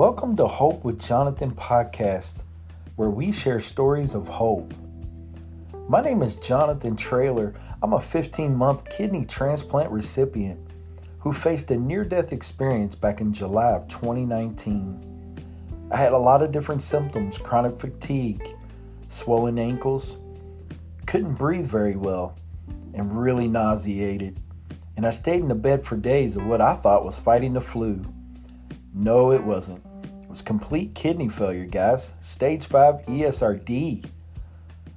Welcome to Hope with Jonathan podcast, where we share stories of hope. My name is Jonathan Traylor. I'm a 15-month kidney transplant recipient who faced a near-death experience back in July of 2019. I had a lot of different symptoms: chronic fatigue, swollen ankles, couldn't breathe very well, and really nauseated. And I stayed in the bed for days of what I thought was fighting the flu. No, it wasn't. It was complete kidney failure, guys. Stage 5 ESRD.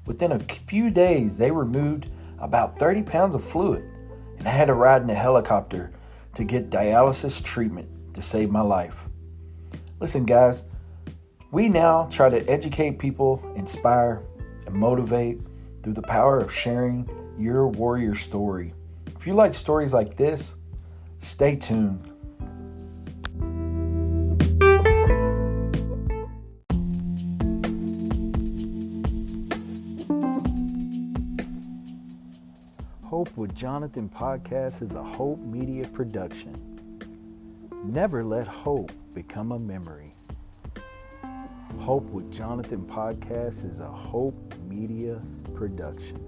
Within a few days, they removed about 30 pounds of fluid, and I had to ride in a helicopter to get dialysis treatment to save my life. Listen, guys, we now try to educate people, inspire, and motivate through the power of sharing your warrior story. If you like stories like this, stay tuned. Hope with Jonathan podcast is a Hope Media production. Never let hope become a memory. Hope with Jonathan podcast is a Hope Media production.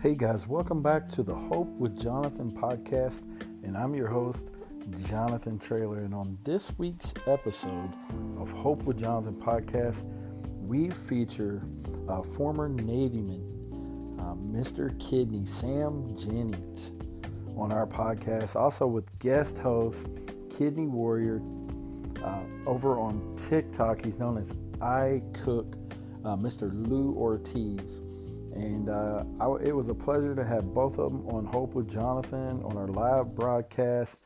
Hey guys, welcome back to the Hope with Jonathan podcast, and I'm your host, Jonathan Traylor. And on this week's episode of Hope with Jonathan podcast, we feature former Navyman, Mr. Kidney, Sam Jennings, on our podcast. Also with guest host, Kidney Warrior, over on TikTok. He's known as I Cook, Mr. Lou Ortiz. And it was a pleasure to have both of them on Hope with Jonathan on our live broadcast.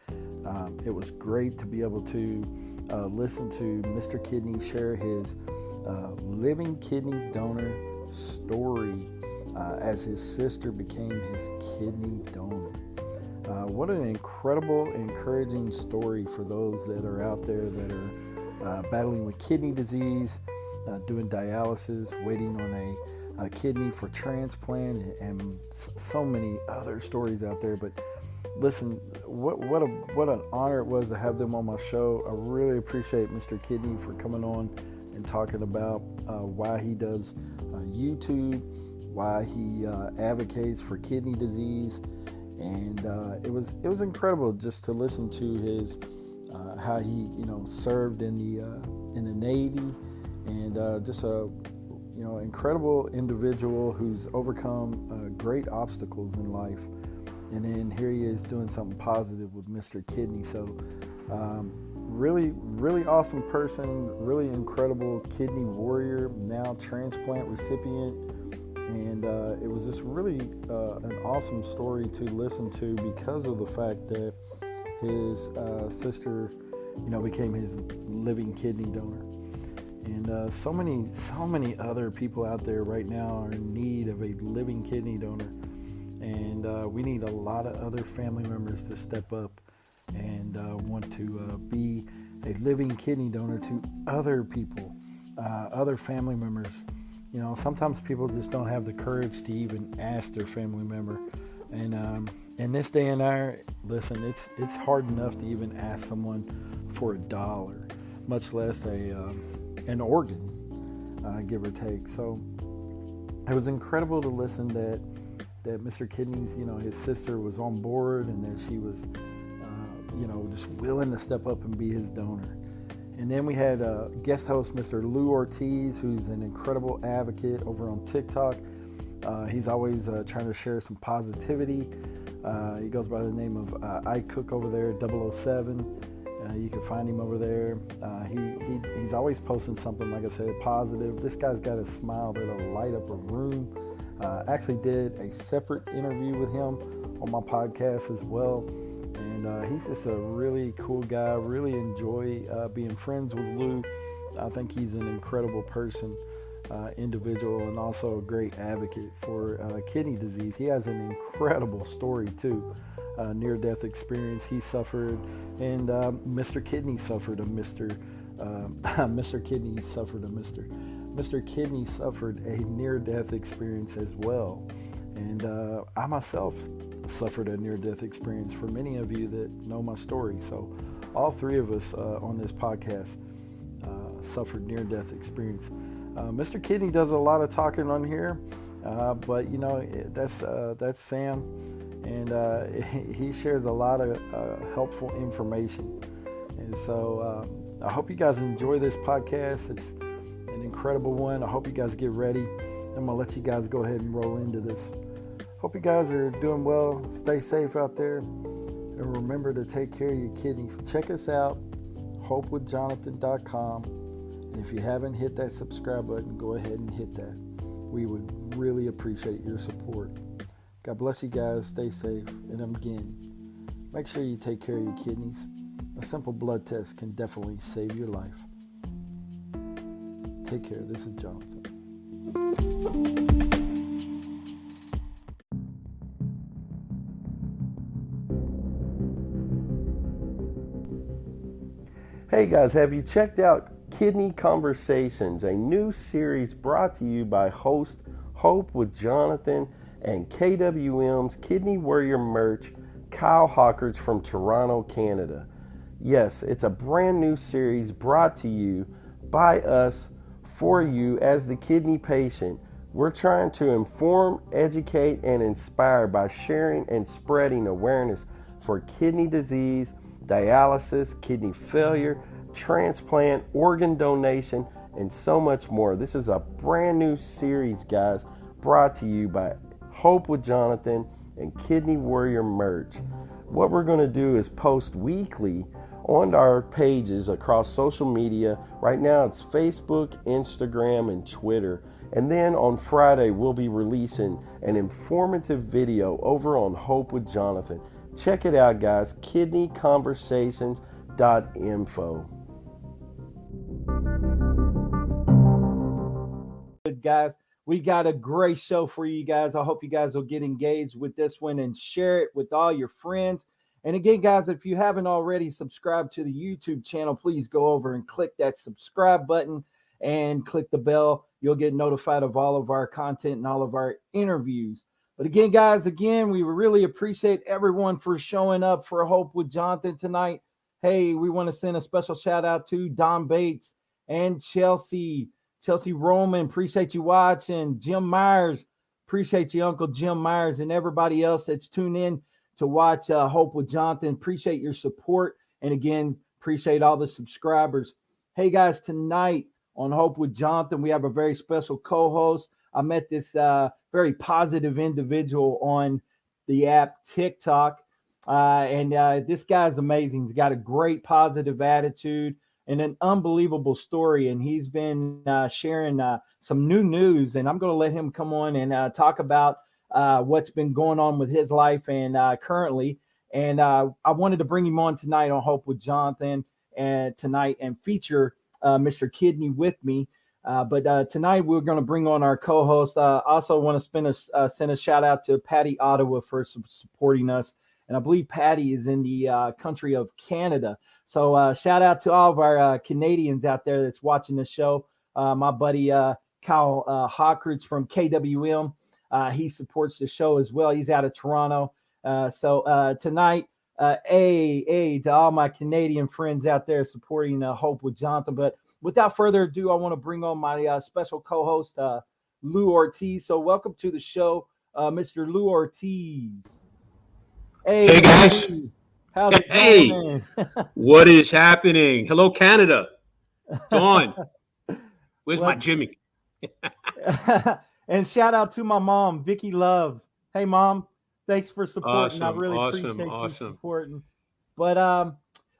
It was great to be able to listen to Mr. Kidney share his living kidney donor story as his sister became his kidney donor. What an incredible, encouraging story for those that are out there that are battling with kidney disease, doing dialysis, waiting on a kidney for transplant, and so many other stories out there. But listen, what an honor it was to have them on my show. I really appreciate Mr. Kidney for coming on and talking about why he does YouTube, why he advocates for kidney disease, and it was incredible just to listen to his how he served in the Navy, and just a incredible individual who's overcome great obstacles in life. And then here he is doing something positive with Mr. Kidney. So really, really awesome person, really incredible kidney warrior, now transplant recipient. And it was just really an awesome story to listen to because of the fact that his sister, became his living kidney donor. And so many other people out there right now are in need of a living kidney donor, and we need a lot of other family members to step up and want to be a living kidney donor to other people, other family members. Sometimes people just don't have the courage to even ask their family member, and in this day and hour, listen, it's hard enough to even ask someone for $1, much less an organ. give or take. So it was incredible to listen that Mr. Kidney's, his sister was on board and that she was, just willing to step up and be his donor. And then we had guest host Mr. Lou Ortiz, who's an incredible advocate over on TikTok. He's always trying to share some positivity. He goes by the name of I Cook over there, 007. You can find him over there. He's always posting something, like I said, positive. This guy's got a smile that'll light up a room. Actually did a separate interview with him on my podcast as well. And he's just a really cool guy. Really enjoy being friends with Lou. I think he's an incredible person, individual, and also a great advocate for kidney disease. He has an incredible story too. Near-death experience he suffered, and Mr. Kidney suffered a near-death experience as well. And I myself suffered a near-death experience, for many of you that know my story. So all three of us on this podcast suffered near-death experience. Mr. Kidney does a lot of talking on here, but that's Sam, and he shares a lot of helpful information. And so I hope you guys enjoy this podcast. It's an incredible one. I hope you guys get ready. I'm gonna let you guys go ahead and roll into this. Hope you guys are doing well. Stay safe out there, and remember to take care of your kidneys. Check us out, hopewithjonathan.com. And if you haven't hit that subscribe button, go ahead and hit that. We would really appreciate your support. God bless you guys. Stay safe. And again, make sure you take care of your kidneys. A simple blood test can definitely save your life. Take care. This is Jonathan. Hey guys, have you checked out Kidney Conversations, a new series brought to you by host Hope with Jonathan and KWM's Kidney Warrior merch, Kyle Hawkins from Toronto, Canada. Yes, it's a brand new series brought to you by us for you as the kidney patient. We're trying to inform, educate, and inspire by sharing and spreading awareness for kidney disease, dialysis, kidney failure, transplant, organ donation, and so much more. This is a brand new series, guys, brought to you by Hope with Jonathan and Kidney Warrior merch. What we're going to do is post weekly on our pages across social media. Right now it's Facebook, Instagram, and Twitter. And then on Friday, we'll be releasing an informative video over on Hope with Jonathan. Check it out, guys. kidneyconversations.info. Good guys, we got a great show for you guys. I hope you guys will get engaged with this one and share it with all your friends. And again, guys, if you haven't already subscribed to the YouTube channel, please go over and click that subscribe button and click the bell. You'll get notified of all of our content and all of our interviews. But again, guys, we really appreciate everyone for showing up for Hope with Jonathan tonight. Hey, we want to send a special shout out to Don Bates and Chelsea Roman. Appreciate you watching. Jim Myers, appreciate you, Uncle Jim Myers, and everybody else that's tuned in to watch Hope with Jonathan. Appreciate your support. And again, appreciate all the subscribers. Hey, guys, tonight on Hope with Jonathan, we have a very special co-host. I met this very positive individual on the app TikTok. And this guy's amazing. He's got a great positive attitude and an unbelievable story. And he's been sharing some new news. And I'm going to let him come on and talk about what's been going on with his life and currently. And I wanted to bring him on tonight on Hope with Jonathan tonight and feature Mr. Kidney with me. But tonight we're going to bring on our co-host. Also want to send a shout out to Patty Ottawa for supporting us. And I believe Patty is in the country of Canada. So shout out to all of our Canadians out there that's watching the show. My buddy Kyle Hawkins from KWM. He supports the show as well. He's out of Toronto. So tonight, to all my Canadian friends out there supporting Hope with Jonathan. But without further ado, I want to bring on my special co-host, Lou Ortiz. So welcome to the show, Mr. Lou Ortiz. Hey, Hey Mr. guys. Lou, how's it Hey, going, what is happening? Hello, Canada. Dawn, man? where's my What's Jimmy? and shout out to my mom, Vicky Love. Hey, mom, thanks for supporting. I Awesome, really awesome, appreciate you awesome. supporting. But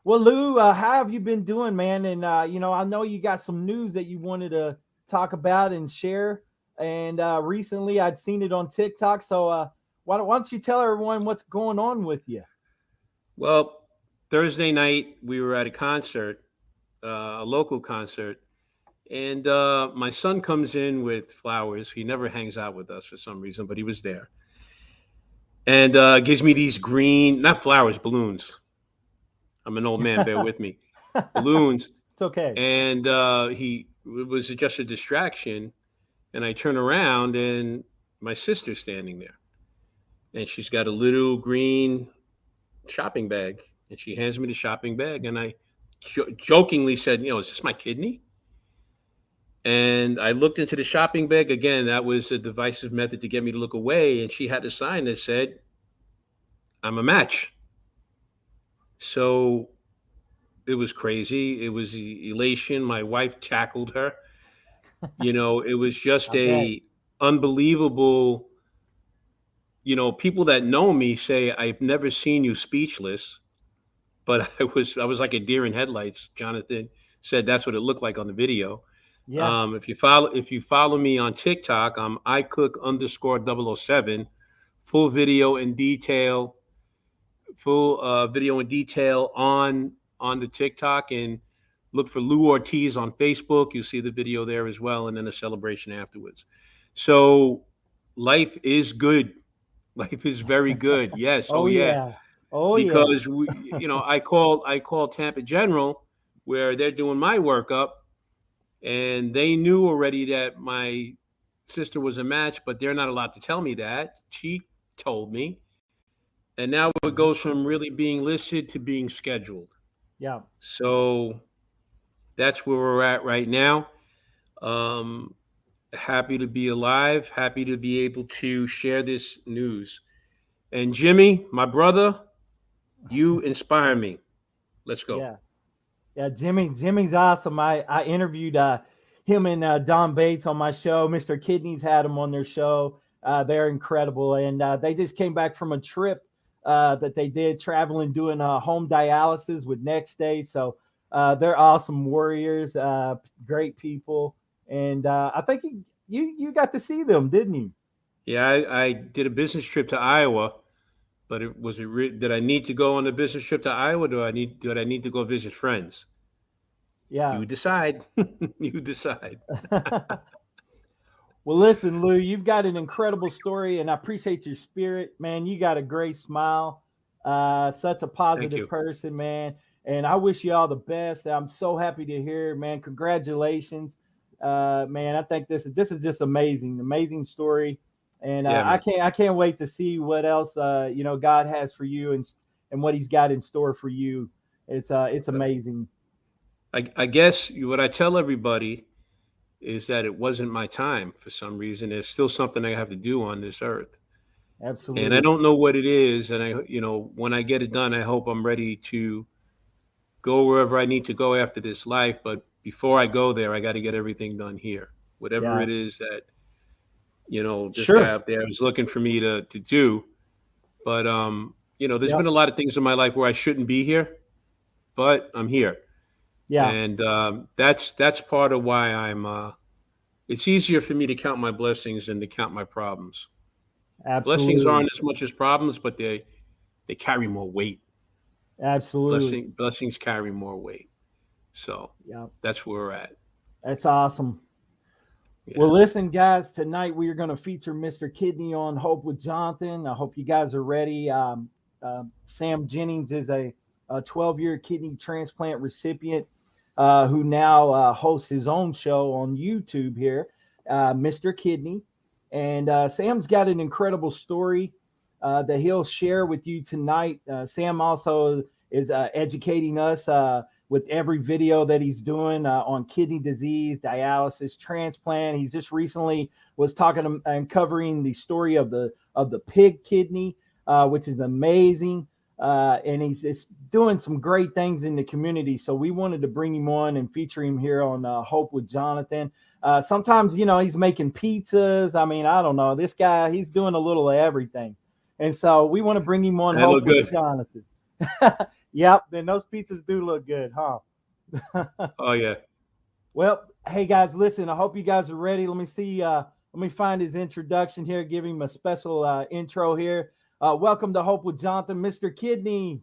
well, Lou, how have you been doing, man? And I know you got some news that you wanted to talk about and share. And recently, I'd seen it on TikTok. So why don't you tell everyone what's going on with you? Well, Thursday night we were at a concert, a local concert, and my son comes in with flowers. He never hangs out with us for some reason, but he was there, and gives me these green, not flowers, balloons. I'm an old man, bear with me. Balloons, It's okay. and it was just a distraction. And I turn around and my sister's standing there, and she's got a little green shopping bag, and she hands me the shopping bag, and I jokingly said, is this my kidney? And I looked into the shopping bag again. That was a divisive method to get me to look away, and she had a sign that said, "I'm a match." So it was crazy. It was elation. My wife tackled her. It was just I bet. a unbelievable. People that know me say I've never seen you speechless, but I was like a deer in headlights. Jonathan said that's what it looked like on the video. Yeah. If you follow me on TikTok, I'm iCook_007, full video in detail, on the TikTok, and look for Lou Ortiz on Facebook. You'll see the video there as well, and then a celebration afterwards. So life is good. Life is very good. Yes. Oh Oh yeah. yeah. Oh yeah. Because I called Tampa General, where they're doing my workup, and they knew already that my sister was a match, but they're not allowed to tell me that. She told me, and now it Mhm. goes from really being listed to being scheduled. Yeah. So that's where we're at right now. Um, Happy to be alive. Happy to be able to share this news. And Jimmy, my brother, you inspire me. Let's go. Yeah. Yeah, Jimmy's awesome. I interviewed him and Don Bates on my show. Mr. Kidneys had him on their show. They're incredible, and they just came back from a trip that they did traveling, doing home dialysis with Next Day. So they're awesome warriors, great people, and I think you got to see them, didn't you? Yeah, I did a business trip to Iowa, but did I need to go on a business trip to Iowa? Did I need to go visit friends? Yeah. You decide. You decide. Well, listen, Lou, you've got an incredible story, and I appreciate your spirit, man. You got a great smile, such a Thank positive you. person, man. And I wish you all the best. I'm so happy to hear, man. Congratulations, man. I think this is just amazing, amazing story, and Yeah, man. I can't wait to see what else God has for you and what He's got in store for you. It's amazing. I guess what I tell everybody is that it wasn't my time for some reason. There's still something I have to do on this earth. And I Absolutely. don't know what it is. And when I get it done, I hope I'm ready to go wherever I need to go after this life. But before I go there, I got to get everything done here. Whatever Yeah. it is that, this guy Sure. up there is looking for me to do. But, there's been Yep. a lot of things in my life where I shouldn't be here, but I'm here. Yeah. And that's part of why it's easier for me to count my blessings than to count my problems. Blessings Absolutely. aren't as much as problems, but they carry more weight. Absolutely. Blessings carry more weight. So Yeah. that's where we're at. That's awesome. Well, Yeah. listen, guys, tonight we are going to feature Mr. Kidney on Hope with Jonathan. I hope you guys are ready. Sam Jennings is a 12-year kidney transplant recipient who now hosts his own show on YouTube here, Mr. Kidney. And Sam's got an incredible story that he'll share with you tonight. Sam also is educating us with every video that he's doing on kidney disease, dialysis, transplant. He's just recently was talking and covering the story of the pig kidney, which is amazing. And he's just doing some great things in the community. So we wanted to bring him on and feature him here on Hope with Jonathan. Sometimes, he's making pizzas. I mean, I don't know. This guy, he's doing a little of everything. And so we want to bring him on Hope with Jonathan. Yep. And those pizzas do look good, huh? Oh, yeah. Well, hey, guys, listen, I hope you guys are ready. Let me see. Let me find his introduction here, give him a special intro here. Welcome to Hope with Jonathan, Mr. Kidney.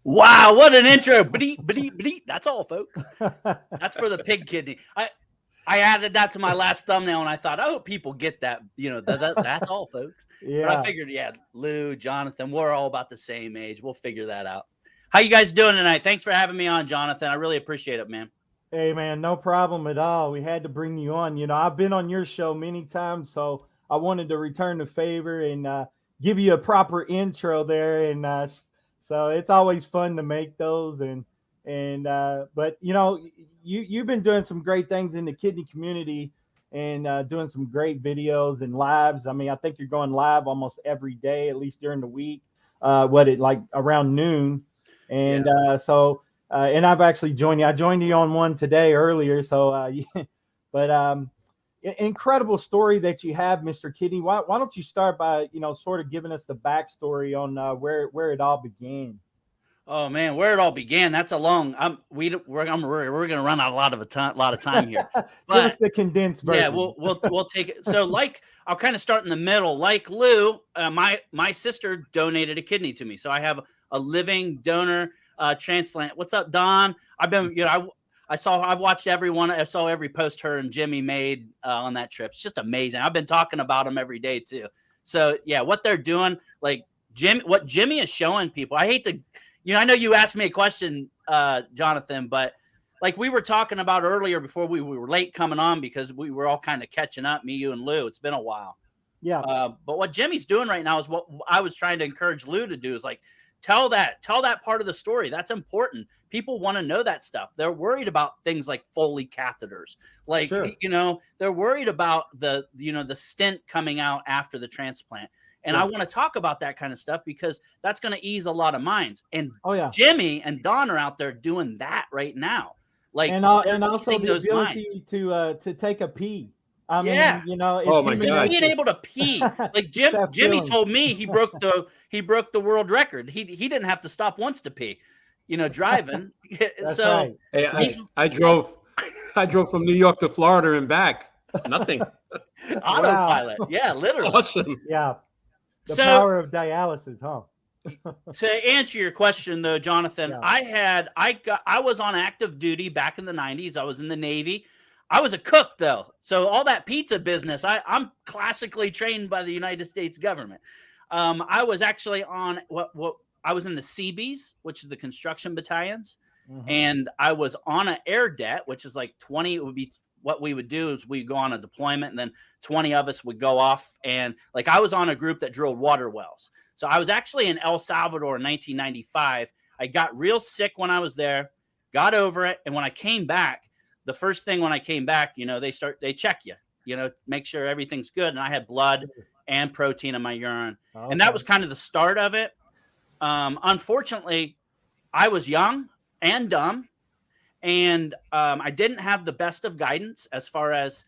Wow, what an intro. Bleep, bleep, bleep. That's all, folks. That's for the pig kidney. I added that to my last thumbnail, and I thought, I hope people get that. That's all, folks. Yeah. But I figured, Lou, Jonathan, we're all about the same age. We'll figure that out. How you guys doing tonight? Thanks for having me on, Jonathan. I really appreciate it, man. Hey, man, no problem at all. We had to bring you on. I've been on your show many times, so I wanted to return the favor and give you a proper intro there. And so it's always fun to make those. But you've been doing some great things in the kidney community and doing some great videos and lives. I mean, I think you're going live almost every day, at least during the week. Like around noon, and and I've actually joined you. I joined you on one today earlier. So, incredible story that you have, Mr. Kidney. Why don't you start by, sort of giving us the backstory on where it all began? Oh man, where it all began. That's a long. We're going to run out a lot of time here. But, give us the condensed version. Yeah, we'll take it. So I'll kind of start in the middle. Like Lou, my sister donated a kidney to me, so I have a living donor transplant. What's up, Don? I've been, I've watched everyone. I saw every post her and Jimmy made on that trip. It's just amazing. I've been talking about them every day too. So yeah, what they're doing, like what Jimmy is showing people. I hate to, I know you asked me a question, Jonathan, but like we were talking about earlier before we were late coming on because we were all kind of catching up, me, you, and Lou. It's been a while. Yeah. But what Jimmy's doing right now is what I was trying to encourage Lou to do is like, tell that part of the story. That's important. People want to know that stuff. They're worried about things like Foley catheters. Like, sure. They're worried about the stent coming out after the transplant. And I want to talk about that kind of stuff because that's going to ease a lot of minds. And Jimmy and Don are out there doing that right now. Like, and also the ability to take a pee. I mean, oh my God, being able to pee. Like Jimmy told me he broke the world record. He didn't have to stop once to pee, driving. So right. Hey, I drove from New York to Florida and back. Nothing. Autopilot. Yeah, literally. Awesome. Yeah. The power of dialysis, huh? To answer your question though, Jonathan, yeah. I was on active duty back in the 90s. I was in the Navy. I was a cook though. So all that pizza business, I'm classically trained by the United States government. I was actually on I was in the Seabees, which is the construction battalions. Mm-hmm. And I was on an air det, which is like 20. It would be what we would do is we'd go on a deployment and then 20 of us would go off. And like, I was on a group that drilled water wells. So I was actually in El Salvador in 1995. I got real sick when I was there, got over it. And when I came back, the first thing when I came back, they check you, make sure everything's good. And I had blood and protein in my urine. Okay. And that was kind of the start of it. Unfortunately, I was young and dumb, and I didn't have the best of guidance as far as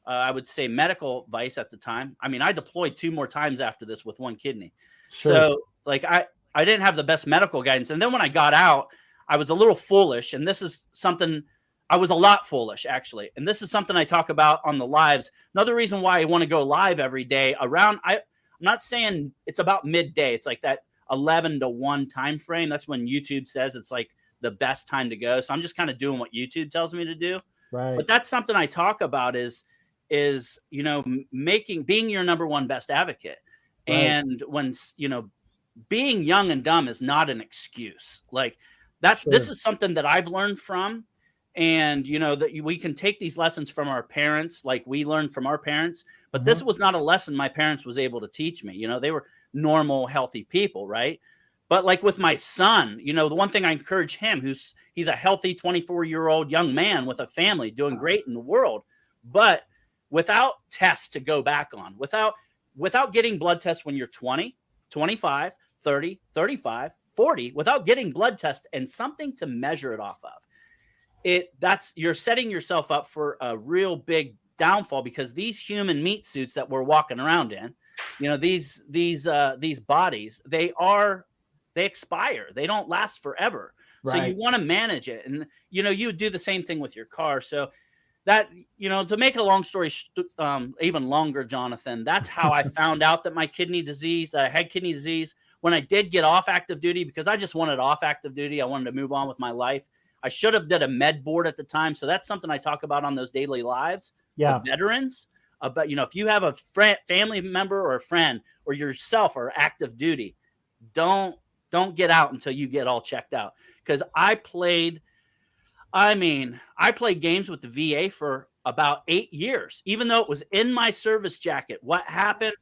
I would say medical advice at the time. I mean, I deployed 2 more times after this with 1 kidney. Sure. So like I didn't have the best medical guidance. And then when I got out, I was a little foolish. And this is something, I was a lot foolish actually. And this is something I talk about on the lives. Another reason why I want to go live every day around, I'm not saying it's about midday. It's like that 11 to 1 time frame. That's when YouTube says it's like the best time to go. So I'm just kind of doing what YouTube tells me to do. Right. But that's something I talk about is, you know, being your number one best advocate. Right. And when, you know, being young and dumb is not an excuse. Like that's, Sure. this is something that I've learned from. And, you know, that we can take these lessons from our parents, like we learned from our parents, but this was not a lesson my parents was able to teach me. You know, they were normal, healthy people. Right. But like with my son, you know, the one thing I encourage him, he's a healthy 24-year-old young man with a family doing great in the world, but without tests to go back on, without getting blood tests when you're 20, 25, 30, 35, 40, without getting blood tests and something to measure it off of, you're setting yourself up for a real big downfall, because these human meat suits that we're walking around in, you know, these bodies, they expire. They don't last forever. Right. So you want to manage it. And, you know, you do the same thing with your car. So that, you know, to make a long story even longer, Jonathan, that's how I found out that I had kidney disease. When I did get off active duty, because I just wanted off active duty. I wanted to move on with my life. I should have did a med board at the time. So that's something I talk about on those daily lives to veterans. But, you know, if you have a family member or a friend or yourself or active duty, don't get out until you get all checked out. Because I played games with the VA for about 8 years, even though it was in my service jacket. What happened?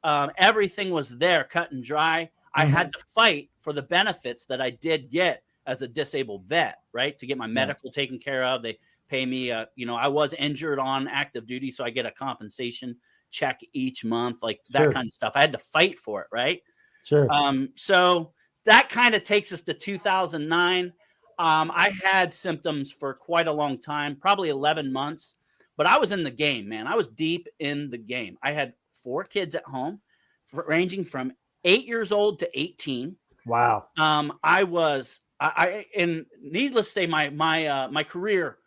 Everything was there, cut and dry. I had to fight for the benefits that I did get as a disabled vet, right? To get my medical taken care of. They pay me, you know, I was injured on active duty, so I get a compensation check each month, like that kind of stuff. I had to fight for it, right? Sure. So that kind of takes us to 2009. I had symptoms for quite a long time, probably 11 months, but I was in the game, man. I was deep in the game. I had 4 kids at home, ranging from 8 years old to 18. Wow. And needless to say, my career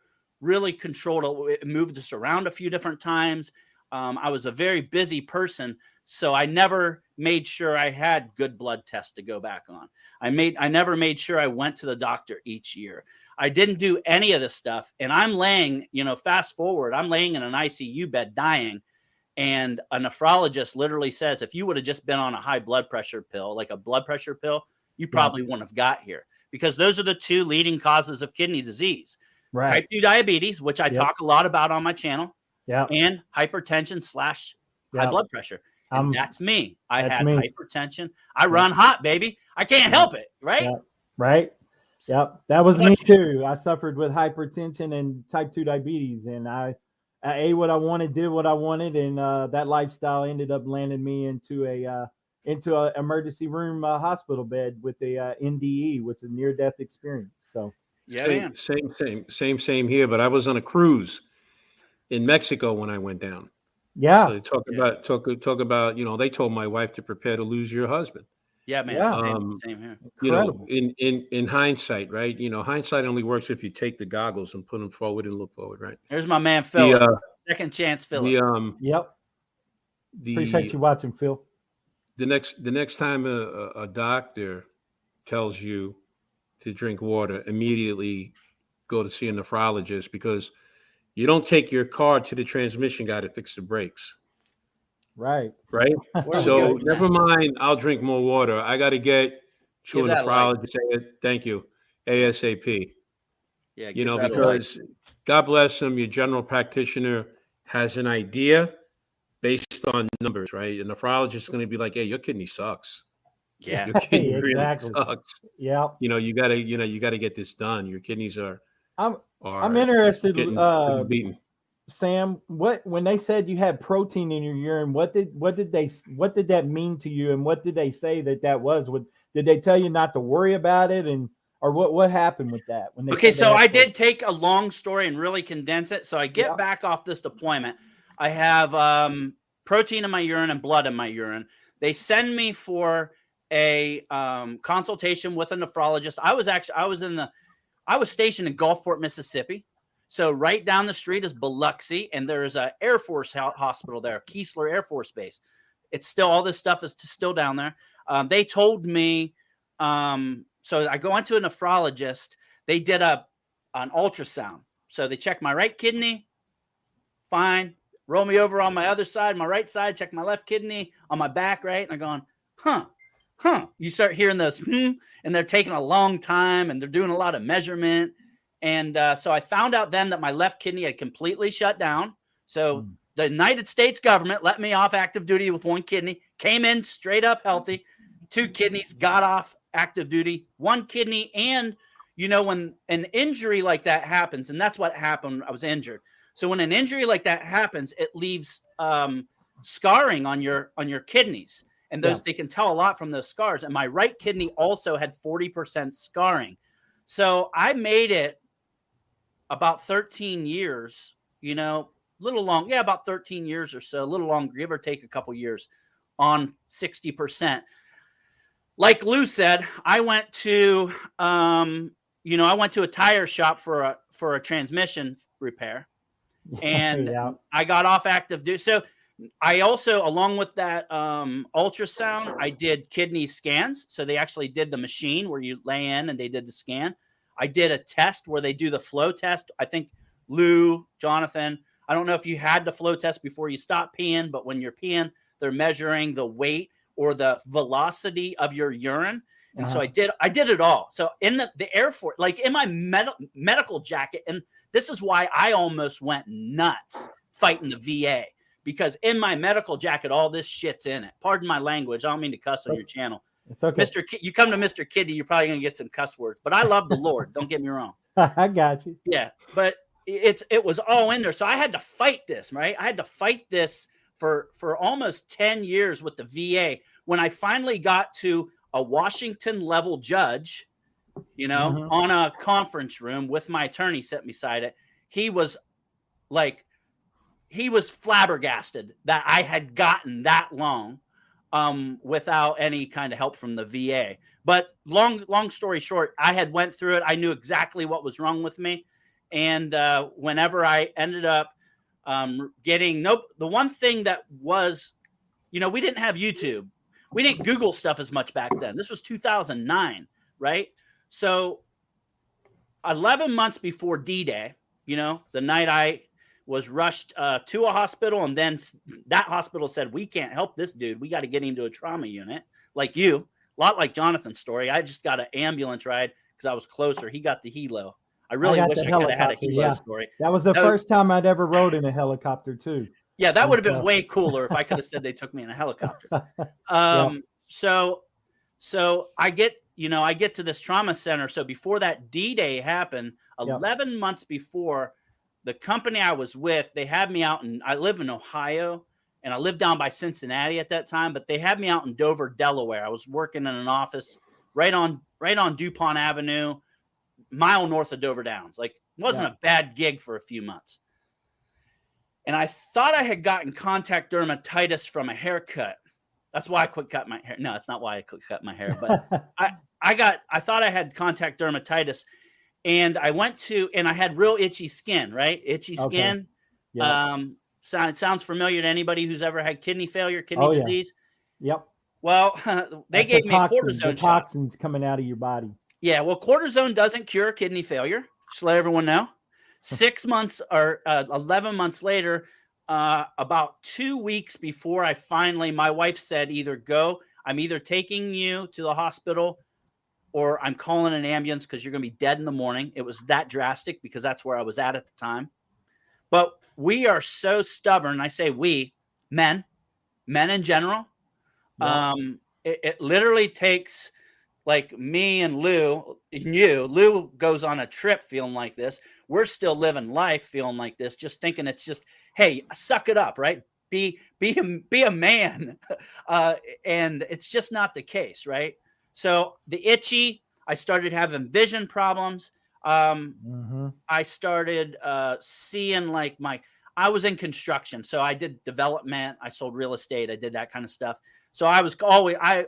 really controlled it. Moved us around a few different times. I was a very busy person, so I never made sure I had good blood tests to go back on. I never made sure I went to the doctor each year. I didn't do any of this stuff. And I'm laying, you know, fast forward, I'm laying in an ICU bed dying. And a nephrologist literally says, if you would have just been on a high blood pressure pill, like a blood pressure pill, you probably wouldn't have got here, because those are the 2 leading causes of kidney disease. Right. Type 2 diabetes, which I talk a lot about on my channel, and hypertension / high blood pressure. And that's me. I had hypertension. I run hot, baby. I can't help it. Right. Yep. Right. Yep. That was me too. I suffered with hypertension and type 2 diabetes, and I ate what I wanted, did what I wanted. And that lifestyle ended up landing me into an emergency room hospital bed with a NDE, which is near death experience. So yeah, same here. But I was on a cruise in Mexico when I went down. Yeah. So they talk about, you know, they told my wife to prepare to lose your husband. Yeah, man. Yeah. Same here. You know, in hindsight, right? You know, hindsight only works if you take the goggles and put them forward and look forward, right? There's my man, Phil. Second chance, Phil. Appreciate you watching, Phil. The next time a doctor tells you to drink water, immediately go to see a nephrologist, because you don't take your car to the transmission guy to fix the brakes. Right. So never mind, I'll drink more water. I got to get to a nephrologist. Thank you. ASAP. Yeah. You know, because God bless him, your general practitioner has an idea based on numbers, right? A nephrologist is going to be like, hey, your kidney sucks. Yeah. Your kidney really sucks. Yeah. You know, you gotta get this done. Your kidneys are I'm interested, beaten. Sam, when they said you had protein in your urine, what did that mean to you, and what did they say that was? Did they tell you not to worry about it, or what happened with that? Okay, so I did take a long story and really condense it. So I get back off this deployment. I have protein in my urine and blood in my urine. They send me for a consultation with a nephrologist. I was stationed in Gulfport, Mississippi. So right down the street is Biloxi, and there's a Air Force hospital there, Keesler Air Force Base. It's still, all this stuff is still down there. They told me, so I go into a nephrologist. They did an ultrasound. So they checked my right kidney, fine. Roll me over on my other side, my right side, check my left kidney on my back, right? And I'm going, huh. You start hearing those, and they're taking a long time, and they're doing a lot of measurement. And so I found out then that my left kidney had completely shut down. So the United States government let me off active duty with one kidney, came in straight up healthy, 2 kidneys, got off active duty, 1 kidney. And, when an injury like that happens, and that's what happened, I was injured. So when an injury like that happens, it leaves scarring on your kidneys. And those they can tell a lot from those scars. And my right kidney also had 40% scarring. So I made it about 13 years, little long. Yeah, about 13 years or so, a little longer, give or take a couple years, on 60%. Like Lou said, I went to, I went to a tire shop for a transmission repair. And I got off active duty. So I also, along with that ultrasound, I did kidney scans. So they actually did the machine where you lay in and they did the scan. I did a test where they do the flow test. I think Lou, Jonathan, I don't know if you had the flow test before you stop peeing, but when you're peeing, they're measuring the weight or the velocity of your urine. And so I did it all. So in the Air Force, like in my medical jacket, and this is why I almost went nuts fighting the VA, because in my medical jacket, all this shit's in it. Pardon my language. I don't mean to cuss on your channel. It's okay. You come to Mr. Kidney, you're probably going to get some cuss words, but I love the Lord. Don't get me wrong. I got you. Yeah. But it was all in there. So I had to fight this, right? I had to fight this for almost 10 years with the VA. When I finally got to a Washington level judge, on a conference room with my attorney sitting beside it, he was flabbergasted that I had gotten that long without any kind of help from the VA. But long story short, I had went through it. I knew exactly what was wrong with me. And whenever I ended up the one thing that was, we didn't have YouTube. We didn't Google stuff as much back then. This was 2009, right? So 11 months before D-Day, the night I was rushed to a hospital, and then that hospital said, we can't help this dude. We got to get him to a trauma unit. Like you, a lot like Jonathan's story. I just got an ambulance ride because I was closer. He got the helo. I really wish I could have had a helo story. That was the first time I'd ever rode in a helicopter too. Yeah, that would have been way cooler if I could have said they took me in a helicopter. So I get to this trauma center. So before that D-Day happened, 11 months before, the company I was with, they had me out I live in Ohio, and I lived down by Cincinnati at that time, but they had me out in Dover, Delaware. I was working in an office right on DuPont Avenue, mile north of Dover Downs. Like, it wasn't a bad gig for a few months. And I thought I had gotten contact dermatitis from a haircut. That's why I quit cutting my hair. No, it's not why I quit cutting my hair, but I thought I had contact dermatitis, and I went and I had real itchy skin, right? Itchy skin. Yeah. Sounds familiar to anybody who's ever had kidney failure, kidney disease. Yep. Well, they gave me a cortisone shot. Toxins coming out of your body. Yeah. Well, cortisone doesn't cure kidney failure. Just let everyone know. 6 months or 11 months later, about 2 weeks before my wife said, I'm either taking you to the hospital or I'm calling an ambulance because you're going to be dead in the morning. It was that drastic because that's where I was at the time. But we are so stubborn. I say we, men in general. Yeah. It literally takes like me and Lou, Lou goes on a trip feeling like this. We're still living life feeling like this, just thinking it's just, hey, suck it up, right? Be a man. And it's just not the case, right? So the itchy, I started having vision problems. I started seeing like I was in construction, so I did development. I sold real estate. I did that kind of stuff. So I was always I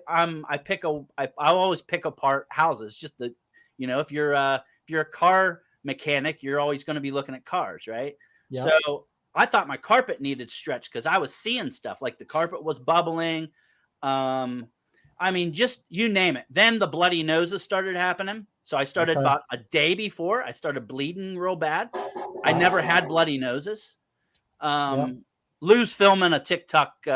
always pick apart houses. Just the, if you're a car mechanic, you're always going to be looking at cars, right? Yep. So I thought my carpet needed stretched because I was seeing stuff like the carpet was bubbling. I mean, just you name it. Then the bloody noses started happening. So I started about a day before. I started bleeding real bad. I never had bloody noses. Lou's filming a TikTok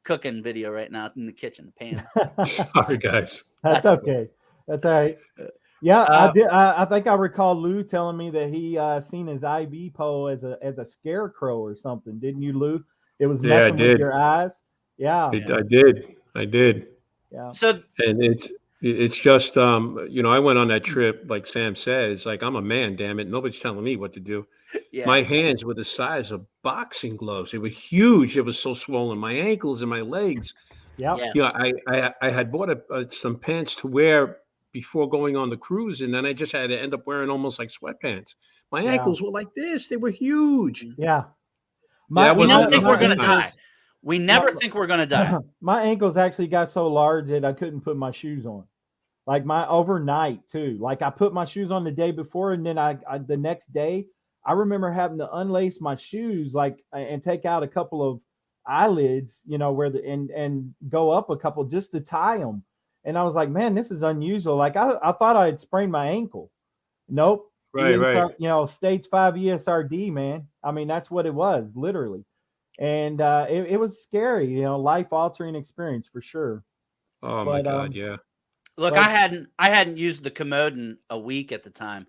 cooking video right now in the kitchen, the pan. Sorry, guys. That's okay. That's all right. Yeah, I did. I think I recall Lou telling me that he seen his IV pole as a scarecrow or something. Didn't you, Lou? It was messing with your eyes. Yeah, I did. Yeah. So, and it's just I went on that trip, like Sam says, like, I'm a man, damn it. Nobody's telling me what to do. yeah. My hands were the size of boxing gloves. They were huge. It was so swollen. My ankles and my legs. Yeah. I had bought some pants to wear before going on the cruise, and then I just had to end up wearing almost like sweatpants. My ankles were like this. They were huge. Yeah. We don't think we're going to die. We never think we're going to die. My ankles actually got so large that I couldn't put my shoes on. Like my overnight too. Like I put my shoes on the day before, and then I the next day, I remember having to unlace my shoes and take out a couple of eyelids, and go up a couple just to tie them. And I was like, man, this is unusual. Like I thought I had sprained my ankle. Nope. Right. Stage 5 ESRD, man. I mean, that's what it was, literally. And it was scary, life-altering experience for sure. Oh my God, yeah. Look, I hadn't used the commode in a week at the time,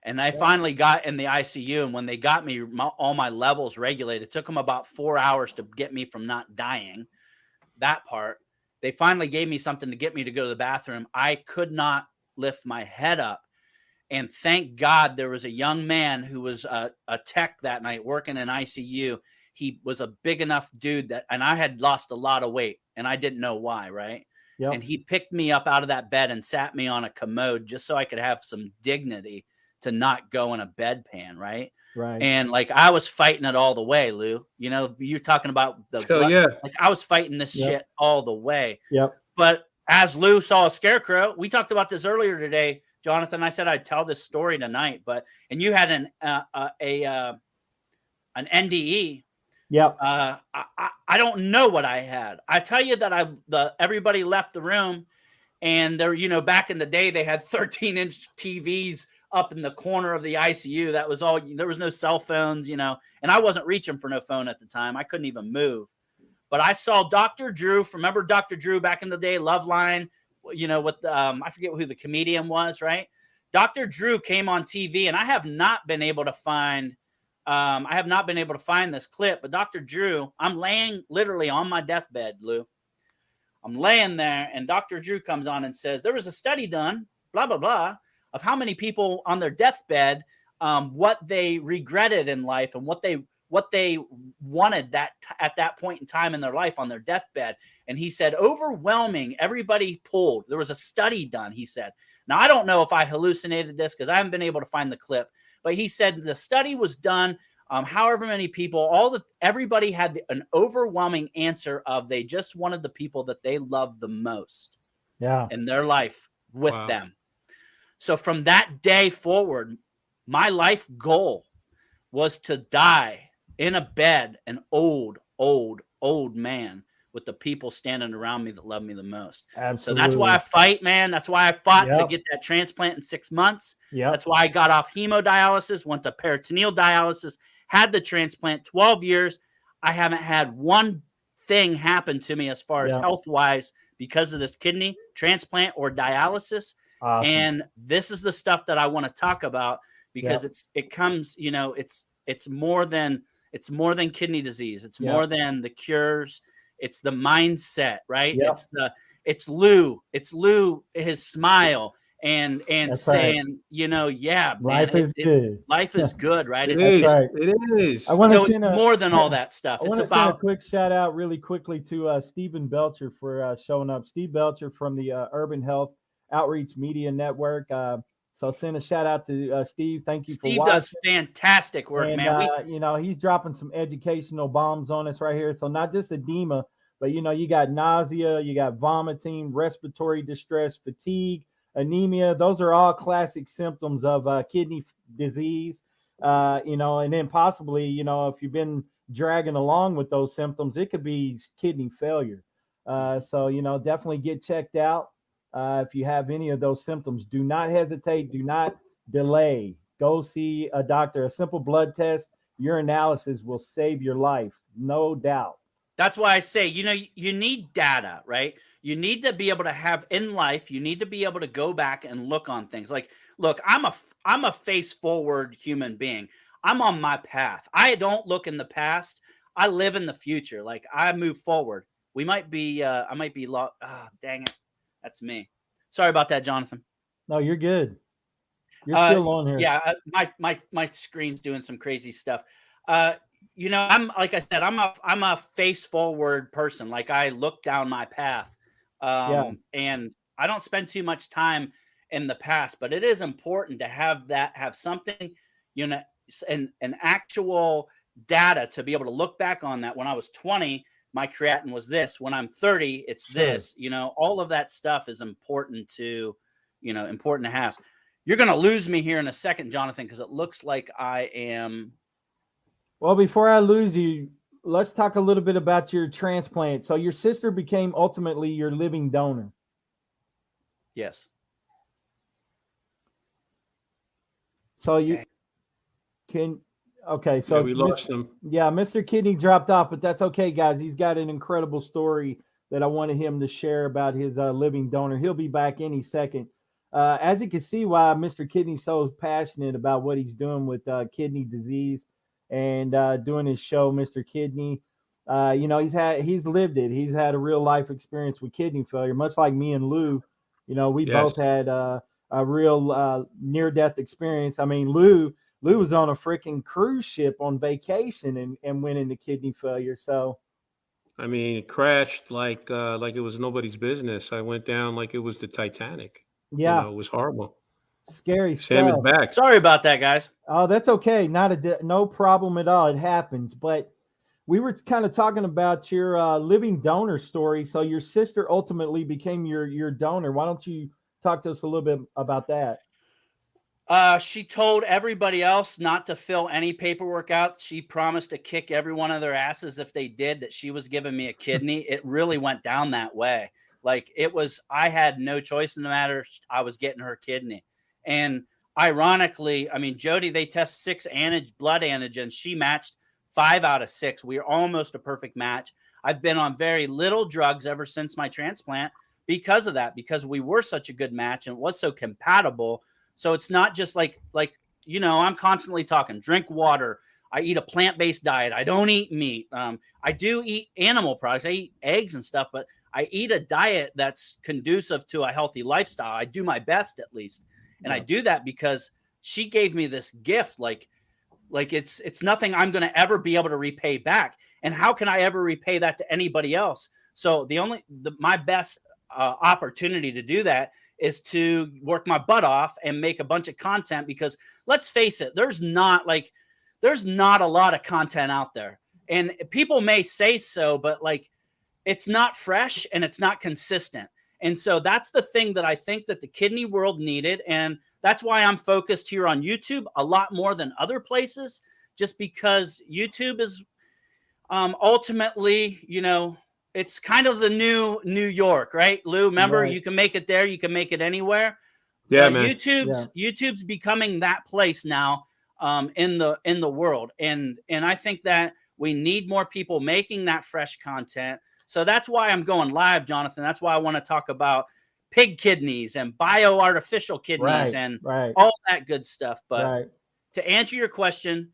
and I finally got in the ICU. And when they got me all my levels regulated, it took them about 4 hours to get me from not dying. That part, they finally gave me something to get me to go to the bathroom. I could not lift my head up, and thank God there was a young man who was a tech that night working in ICU. He was a big enough dude and I had lost a lot of weight and I didn't know why. Right. Yep. And he picked me up out of that bed and sat me on a commode just so I could have some dignity to not go in a bedpan. Right. Right. And like, I was fighting it all the way, Lou, you're talking about like I was fighting this shit all the way. Yep. But as Lou saw a scarecrow, we talked about this earlier today, Jonathan. I said I'd tell this story tonight, and you had an NDE. Yep. I don't know what I had. I tell you that everybody left the room, and they're, back in the day they had 13-inch TVs up in the corner of the ICU. That was all. There was no cell phones, and I wasn't reaching for no phone at the time. I couldn't even move. But I saw Dr. Drew. Remember Dr. Drew back in the day, Loveline, with I forget who the comedian was, right? Dr. Drew came on TV, and I have not been able to find this clip, but Dr. Drew, I'm laying literally on my deathbed, Lou. I'm laying there, and Dr. Drew comes on and says, there was a study done, blah, blah, blah, of how many people on their deathbed, what they regretted in life and what they wanted at that point in time in their life on their deathbed. And he said, overwhelming, everybody pulled. There was a study done, he said. Now, I don't know if I hallucinated this because I haven't been able to find the clip, but he said the study was done, however many people, everybody had an overwhelming answer of they just wanted the people that they loved the most in their life with them. So from that day forward, my life goal was to die in a bed, an old man with the people standing around me that love me the most. Absolutely. So that's why I fight, man. That's why I fought to get that transplant in 6 months. That's why I got off hemodialysis, went to peritoneal dialysis, had the transplant 12 years. I haven't had one thing happen to me as far as health-wise because of this kidney transplant or dialysis. Awesome. And this is the stuff that I want to talk about because it comes, it's more than kidney disease. It's more than the cures. It's the mindset, right? Yep. It's Lou, his smile and That's saying, man, life is good. Life is good, right? It It's is. right. It is. it's more than all that stuff. I It's want to send a about quick shout out really quickly to Stephen Belcher for showing up. Steve Belcher from the Urban Health Outreach Media Network. So send a shout out to Steve. Thank you for Steve watching. does fantastic work, And, man. he's dropping some educational bombs on us right here. So not just edema, but, you got nausea, you got vomiting, respiratory distress, fatigue, anemia. Those are all classic symptoms of kidney disease. And then possibly, if you've been dragging along with those symptoms, it could be kidney failure. So, definitely get checked out. If you have any of those symptoms, do not hesitate. Do not delay. Go see a doctor. A simple blood test, urinalysis will save your life. No doubt. That's why I say, you need data, right? You need to be able to have in life, you need to be able to go back and look on things. Like, look, I'm a face forward human being. I'm on my path. I don't look in the past. I live in the future. Like, I move forward. I might be dang it. That's me. Sorry about that, Jonathan. No, you're good. You're still on here. Yeah, my screen's doing some crazy stuff. I'm like I said, I'm a face forward person. Like, I look down my path, and I don't spend too much time in the past. But it is important to have something, an actual data to be able to look back on that. When I was 20, my creatinine was this. When I'm 30, it's this. All of that stuff is important to have. You're going to lose me here in a second, Jonathan, because it looks like I am. Well, before I lose you, let's talk a little bit about your transplant. So your sister became ultimately your living donor. Yes. So you can. Okay, so we lost him. Yeah, Mr. Kidney dropped off, but that's okay, guys. He's got an incredible story that I wanted him to share about his living donor. He'll be back any second. As you can see, why Mr. Kidney's so passionate about what he's doing with kidney disease and doing his show, Mr. Kidney. He's lived it. He's had a real life experience with kidney failure, much like me and Lou. We both had a real near-death experience. I mean, Lou was on a freaking cruise ship on vacation and went into kidney failure. So, I mean, it crashed like it was nobody's business. I went down like it was the Titanic. Yeah, it was horrible. Scary Sam stuff. is back. Sorry about that, guys. Oh, that's okay. No problem at all. It happens. But we were kind of talking about your living donor story. So your sister ultimately became your donor. Why don't you talk to us a little bit about that? She told everybody else not to fill any paperwork out. She promised to kick every one of their asses if they did, that she was giving me a kidney. It really went down that way. Like, I had no choice in the matter. I was getting her kidney. And ironically, I mean, Jody, they test 6 blood antigens. She matched 5 out of 6. We are almost a perfect match. I've been on very little drugs ever since my transplant because of that, because we were such a good match and it was so compatible. So it's not just like, I'm constantly talking, drink water. I eat a plant-based diet. I don't eat meat. I do eat animal products. I eat eggs and stuff, but I eat a diet that's conducive to a healthy lifestyle. I do my best, at least. And I do that because she gave me this gift. Like it's nothing I'm going to ever be able to repay back. And how can I ever repay that to anybody else? So my best opportunity to do that is to work my butt off and make a bunch of content, because let's face it, there's not a lot of content out there, and people may say so, but it's not fresh and it's not consistent. And so that's the thing that I think that the kidney world needed. And that's why I'm focused here on YouTube a lot more than other places, just because YouTube is ultimately, it's kind of the new New York, right, Lou? Remember, right. You can make it there. You can make it anywhere. Yeah, man. YouTube's becoming that place now in the world. And I think that we need more people making that fresh content. So that's why I'm going live, Jonathan. That's why I want to talk about pig kidneys and bio-artificial kidneys and all that good stuff. But to answer your question,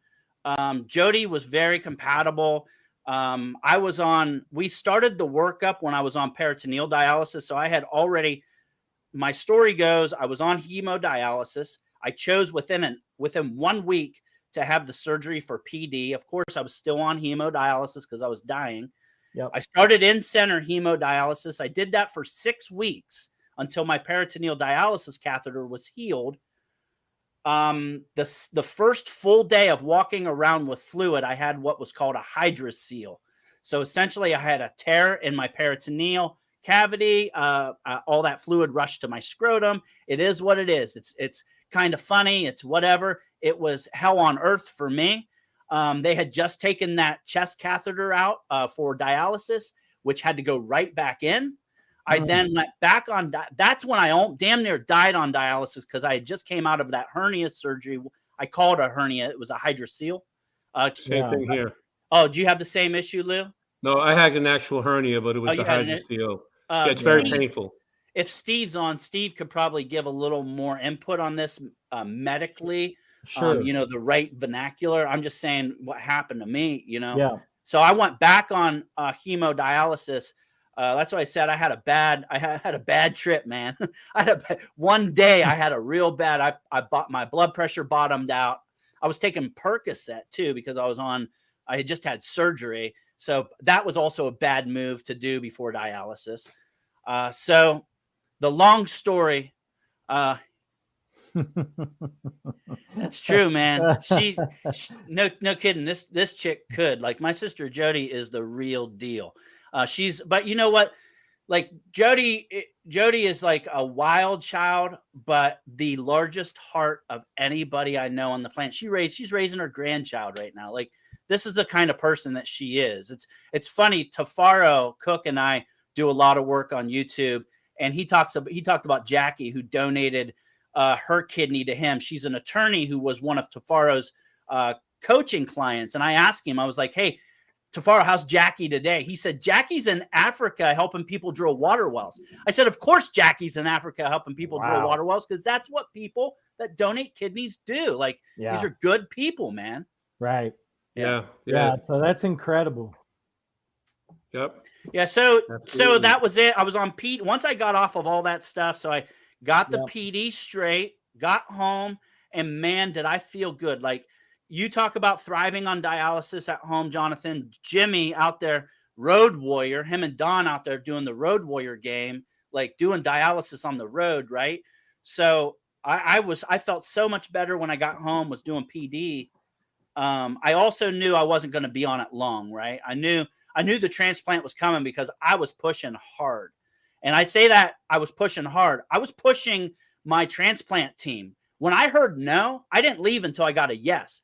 Jody was very compatible. We started the workup when I was on peritoneal dialysis. So I had already, my story goes, I was on hemodialysis. I chose within 1 week to have the surgery for PD. Of course, I was still on hemodialysis because I was dying. Yep. I started in-center hemodialysis. I did that for 6 weeks until my peritoneal dialysis catheter was healed. the first full day of walking around with fluid, I had what was called a hydrocele. So essentially I had a tear in my peritoneal cavity. All that fluid rushed to my scrotum. It is what it is. It's kind of funny. It's whatever. It was hell on earth for me. They had just taken that chest catheter out for dialysis, which had to go right back in. I then went back on. That's when I damn near died on dialysis because I just came out of that hernia surgery. I call it a hernia. It was a hydrocele. Same thing here. Oh, do you have the same issue, Lou? No, I had an actual hernia, but it was the hydrocele. Yeah, it's very painful. If Steve's on, Steve could probably give a little more input on this medically. Sure. The right vernacular. I'm just saying what happened to me, Yeah. So I went back on hemodialysis. That's why I said I had a bad trip, man. One day I had a real bad, my blood pressure bottomed out. I was taking Percocet too, because I had just had surgery. So that was also a bad move to do before dialysis. So the long story, that's true, man. She no kidding. This chick could, like, my sister Jody is the real deal. But you know what? Like Jody is like a wild child, but the largest heart of anybody I know on the planet. She's raising her grandchild right now. Like, this is the kind of person that she is. It's funny. Tafaro Cook and I do a lot of work on YouTube, and he talked about Jackie, who donated her kidney to him. She's an attorney who was one of Tafaro's coaching clients. And I asked him, I was like, hey, Tafaro, how's Jackie today? He said, Jackie's in Africa helping people drill water wells. I said, of course, Jackie's in Africa helping people drill water wells, because that's what people that donate kidneys do. Like, these are good people, man. Right. Yeah. So that's incredible. Yep. Yeah. So that was it. I was on PD. Once I got off of all that stuff, so I got the PD straight, got home, and man, did I feel good. Like, you talk about thriving on dialysis at home, Jonathan. Jimmy out there, road warrior, him and Don out there doing the road warrior game, like doing dialysis on the road, right? So I felt so much better when I got home, was doing PD. I also knew I wasn't going to be on it long, right? I knew the transplant was coming because I was pushing hard. And I say that I was pushing hard. I was pushing my transplant team. When I heard no, I didn't leave until I got a yes.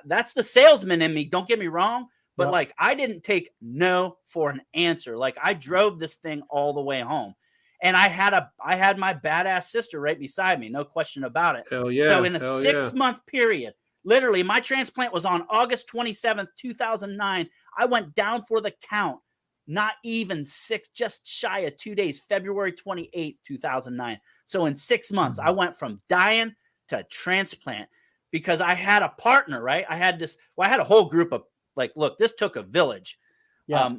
That's the salesman in me. Don't get me wrong. But like, I didn't take no for an answer. Like, I drove this thing all the way home. And I had my badass sister right beside me. No question about it. Hell yeah. So in a 6-month period, literally, my transplant was on August 27th, 2009. I went down for the count. Not even 6, just shy of 2 days, February 28th, 2009. So in 6 months, I went from dying to transplant because I had a partner, right? I had a whole group of, like, look, this took a village. Yeah.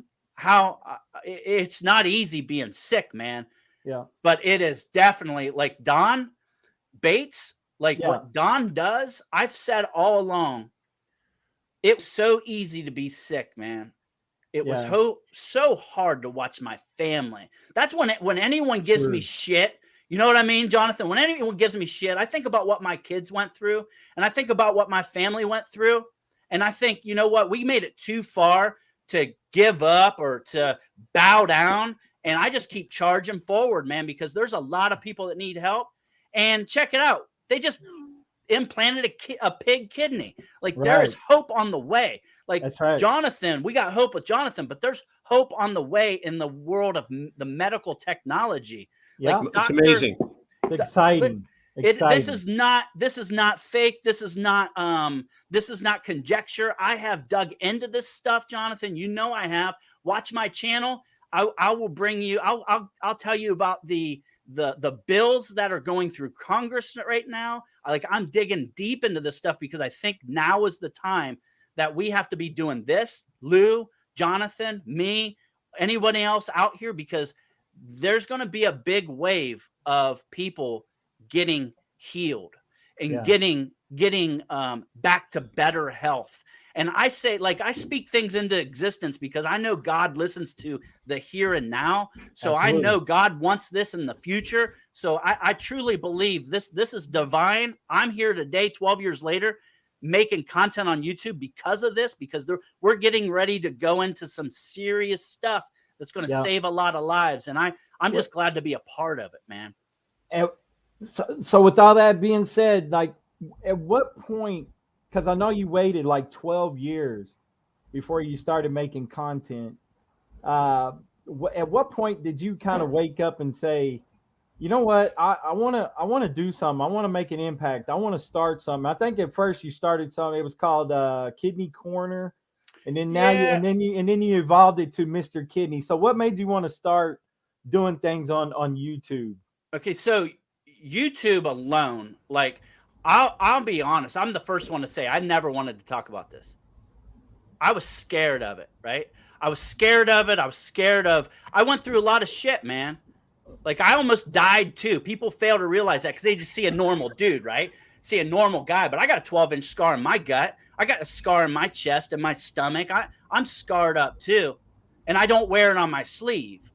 It's not easy being sick, man. Yeah. But it is definitely, like, Don Bates, what Don does, I've said all along, it was so easy to be sick, man. It was so hard to watch my family. That's when anyone gives me shit, you know what I mean, Jonathan? When anyone gives me shit, I think about what my kids went through, and I think about what my family went through, and I think, you know what, we made it too far to give up or to bow down, and I just keep charging forward, man, because there's a lot of people that need help. And check it out, they just implanted a pig kidney. Like, there is hope on the way. Like, that's right. Jonathan, we got hope with Jonathan, but there's hope on the way in the world of the medical technology. Yeah, like, it's amazing. It's exciting. This is not fake. This is not conjecture. I have dug into this stuff, Jonathan. You know I have. Watch my channel. I will bring you. I'll tell you about the bills that are going through Congress right now. Like, I'm digging deep into this stuff because I think now is the time that we have to be doing this. Lou, Jonathan, me, anybody else out here, because there's going to be a big wave of people getting healed and getting getting back to better health. And I say, like, I speak things into existence because I know God listens to the here and now. So Absolutely. I know God wants this in the future. So I truly believe this is divine. I'm here today, 12 years later, making content on YouTube because of this, because we're getting ready to go into some serious stuff that's going to save a lot of lives. And I'm just glad to be a part of it, man. And so with all that being said, like, at what point, because I know you waited like 12 years before you started making content. At what point did you kind of wake up and say, you know what, I want to do something. I want to make an impact. I want to start something. I think at first you started something. It was called Kidney Corner, and then you evolved it to Mr. Kidney. So what made you want to start doing things on YouTube? Okay, so YouTube alone, like, I'll be honest. I'm the first one to say I never wanted to talk about this. I was scared of it, right? I was scared of it. I went through a lot of shit, man. Like, I almost died too. People fail to realize that because they just see a normal dude, right? See a normal guy, but I got a 12-inch scar in my gut. I got a scar in my chest and my stomach. I'm scarred up too, and I don't wear it on my sleeve.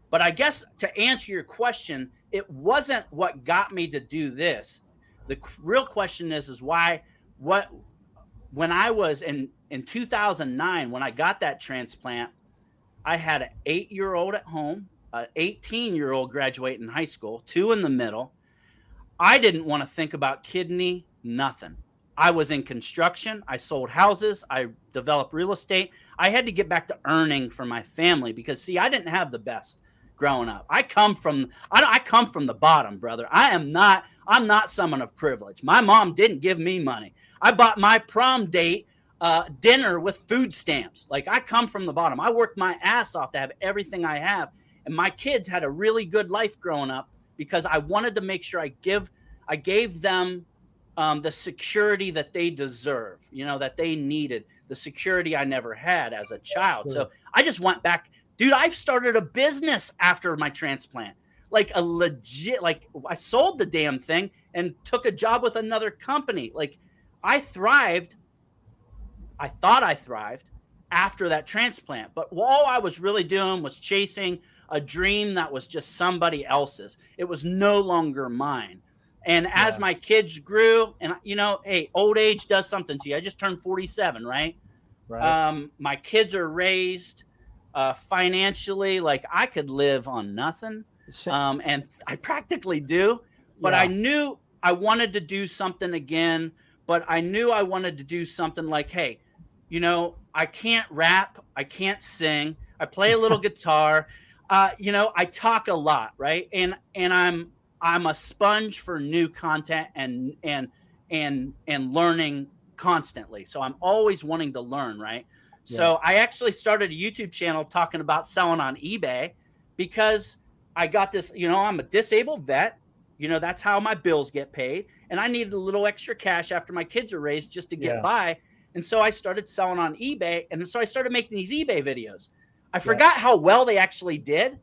But I guess to answer your question, it wasn't what got me to do this. The real question is why, when I was in 2009, when I got that transplant, I had an 8-year-old at home, an 18-year-old graduating high school, 2 in the middle. I didn't want to think about kidney, nothing. I was in construction. I sold houses. I developed real estate. I had to get back to earning for my family because, see, I didn't have the best growing up. I come from the bottom, brother. I'm not someone of privilege. My mom didn't give me money. I bought my prom date dinner with food stamps. Like, I come from the bottom. I worked my ass off to have everything I have. And my kids had a really good life growing up because I wanted to make sure I gave them the security that they deserve, that they needed, the security I never had as a child. So I just went back. Dude, I've started a business after my transplant, like a legit, like, I sold the damn thing and took a job with another company. Like, I thrived. I thought I thrived after that transplant, but all I was really doing was chasing a dream that was just somebody else's. It was no longer mine. And as my kids grew, and hey, old age does something to you. I just turned 47, right? My kids are raised financially. Like, I could live on nothing. And I practically do, but I knew I wanted to do something again, but I knew I wanted to do something like, hey, I can't rap. I can't sing. I play a little guitar. I talk a lot, right? And I'm a sponge for new content and learning constantly. So I'm always wanting to learn, right? Yeah. So I actually started a YouTube channel talking about selling on eBay because I got this, I'm a disabled vet. That's how my bills get paid. And I needed a little extra cash after my kids are raised just to get by. And so I started selling on eBay. And so I started making these eBay videos. I forgot how well they actually did,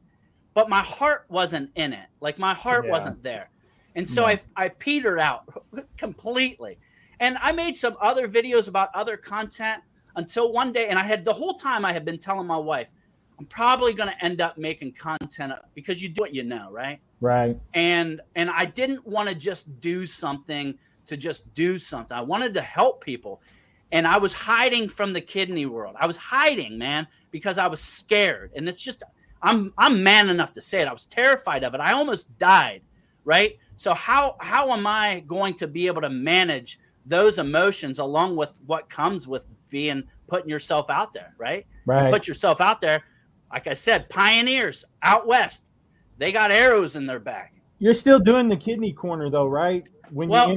but my heart wasn't in it. Like, my heart wasn't there. And so I petered out completely. And I made some other videos about other content until one day, and the whole time I had been telling my wife, I'm probably going to end up making content because you do what you know, right? Right. And I didn't want to just do something to just do something. I wanted to help people. And I was hiding from the kidney world. I was hiding, man, because I was scared. And it's just, I'm man enough to say it. I was terrified of it. I almost died, right? So how am I going to be able to manage those emotions along with what comes with putting yourself out there, right? You put yourself out there. Like I said, pioneers out west, they got arrows in their back. You're still doing the Kidney Corner though, right? I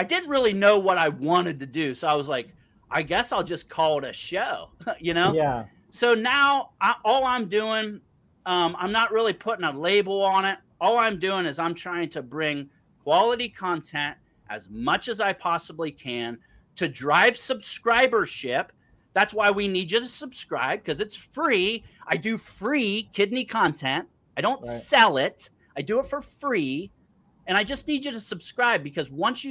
didn't really know what I wanted to do. So I was like, I guess I'll just call it a show, Yeah. So now all I'm doing, I'm not really putting a label on it. All I'm doing is I'm trying to bring quality content as much as I possibly can to drive subscribership. That's why we need you to subscribe, because it's free. I do free kidney content. I don't sell it. I do it for free. And I just need you to subscribe, because once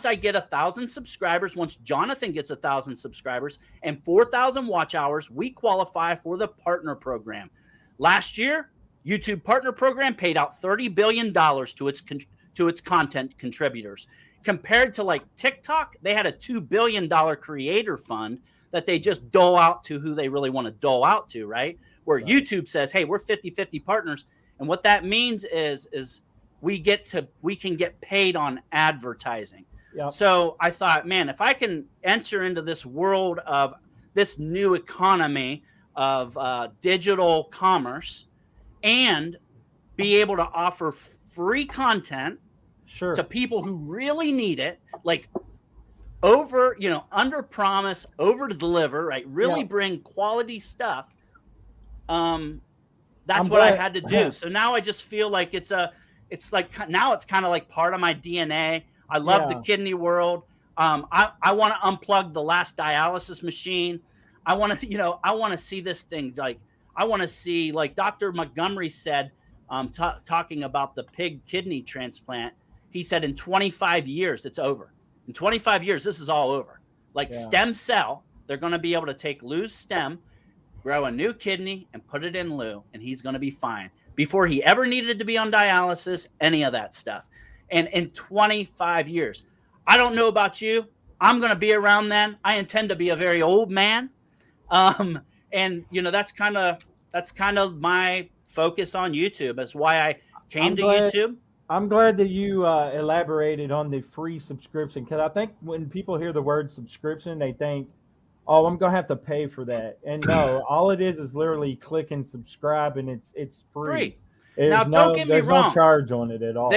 I get 1,000 subscribers, once Jonathan gets 1,000 subscribers and 4,000 watch hours, we qualify for the partner program. Last year, YouTube partner program paid out $30 billion to its content contributors. Compared to like TikTok, they had a $2 billion creator fund that they just dole out to who they really want to dole out to, right? Where YouTube says, hey, we're 50-50 partners. And what that means is we can get paid on advertising. Yep. So I thought, man, if I can enter into this world of this new economy of digital commerce and be able to offer free content to people who really need it, like under promise, over to deliver, right? Really bring quality stuff. That's what I had to do. So now I just feel like it's kind of like part of my DNA. I love the kidney world. I want to unplug the last dialysis machine. I want to see this thing. Like, I want to see, like Dr. Montgomery said, talking about the pig kidney transplant. He said in 25 years, it's over. In 25 years, this is all over. Like stem cell, they're going to be able to take Lou's stem, grow a new kidney, and put it in Lou, and he's going to be fine. Before he ever needed to be on dialysis, any of that stuff. And in 25 years, I don't know about you. I'm going to be around then. I intend to be a very old man. And that's kind of my focus on YouTube. That's why I came to YouTube. I'm glad that you elaborated on the free subscription, because I think when people hear the word subscription, they think, oh, I'm going to have to pay for that. And no, all it is literally click and subscribe, and it's free. Now, don't get me wrong. There's no charge on it at all.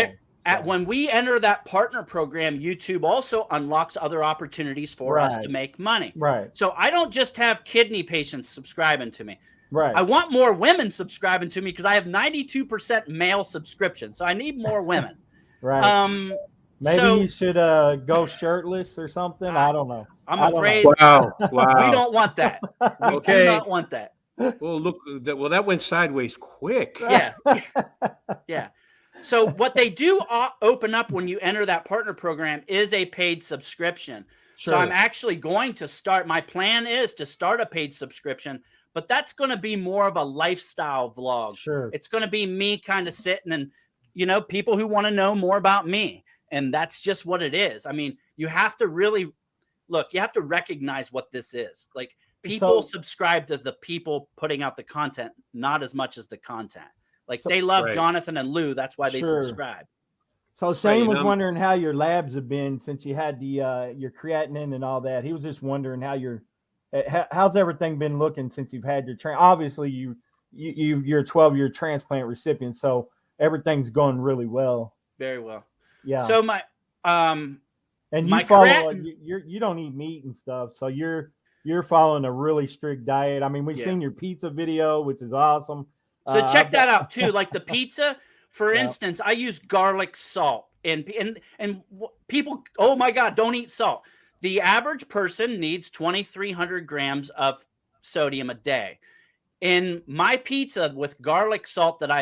When we enter that partner program, YouTube also unlocks other opportunities for us to make money. Right. So I don't just have kidney patients subscribing to me. Right. I want more women subscribing to me, because I have 92% male subscription. So I need more women. Right. Maybe you should go shirtless or something. I don't know. I'm afraid. Wow. We don't want that. We do not want that. Well, look, that went sideways quick. Yeah. Yeah. So what they do open up when you enter that partner program is a paid subscription. Sure. So I'm actually going to start. My plan is to start a paid subscription, but that's going to be more of a lifestyle vlog. Sure. It's going to be me kind of sitting and, people who want to know more about me. And that's just what it is. I mean, you have to really you have to recognize what this is. Like, people subscribe to the people putting out the content, not as much as the content. Like, they love Jonathan and Lou. That's why they subscribe. So Shane was wondering how your labs have been since you had your creatinine and all that. He was just wondering how's everything been looking since you've had your obviously you're a 12-year transplant recipient, so everything's going really well. Very well. Yeah. So my and you follow you don't eat meat and stuff, so you're following a really strict diet. I mean, we've seen your pizza video, which is awesome. So check that out too. Like the pizza, for instance, I use garlic salt, and people, oh my God, don't eat salt. The average person needs 2,300 grams of sodium a day. In my pizza with garlic salt that I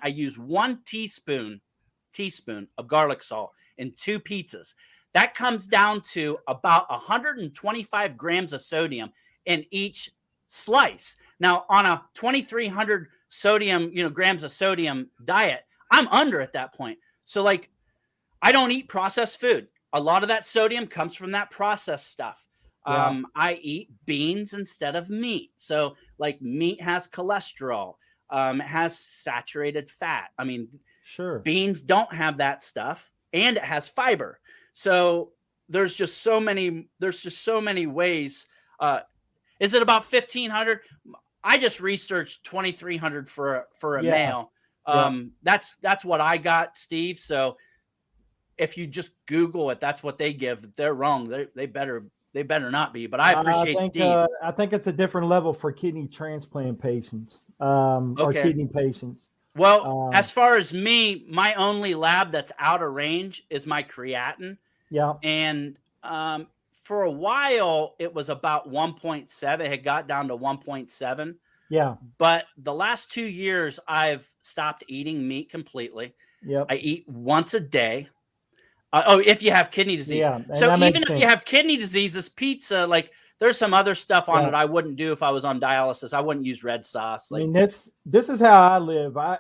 use 1 teaspoon of garlic salt in 2 pizzas. That comes down to about 125 grams of sodium in each slice. Now, on a 2,300 grams of sodium diet, I'm under at that point. So, like, I don't eat processed food. A lot of that sodium comes from that processed stuff. Yeah. I eat beans instead of meat. So, like, meat has cholesterol. It has saturated fat. I mean, sure, beans don't have that stuff, and it has fiber. So there's just so many ways. Is it about 1,500? I just researched 2,300 for a male. That's what I got, Steve. So if you just Google it, that's what they give. If they're wrong, they better not be. But I appreciate Steve. I think it's a different level for kidney transplant patients or kidney patients. Well, as far as me, my only lab that's out of range is my creatinine. Yeah. And for a while, it was about 1.7. It had got down to 1.7. Yeah. But the last 2 years, I've stopped eating meat completely. Yep. I eat once a day. If you have kidney disease. Yeah, So that makes even if sense. you have kidney disease, this pizza, like there's some other stuff on Yeah. it I wouldn't do if I was on dialysis. I wouldn't use red sauce. I Like, mean, this is how I live. I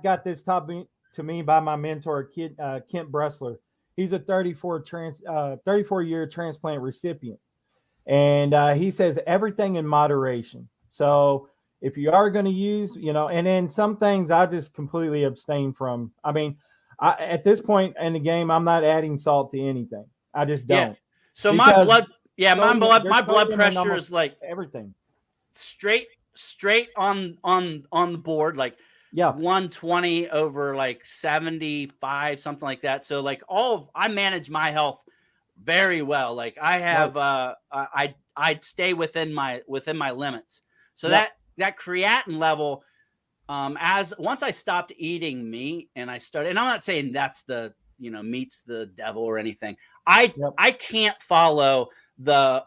got this taught to me by my mentor, Kent Bressler. He's a 34-year transplant recipient, and he says everything in moderation. So if you are going to use, and then some things I just completely abstain from. I mean, at this point in the game, I'm not adding salt to anything. I just don't. yeah. So Because my blood there's sodium in pressure almost is like everything. straight on the board, like Yeah. 120 over like 75, something like that. So like I manage my health very well. Like I have I'd stay within my limits. So Yep. that creatinine level, once I stopped eating meat and I started, and I'm not saying that's the, meat's the devil or anything. I can't follow the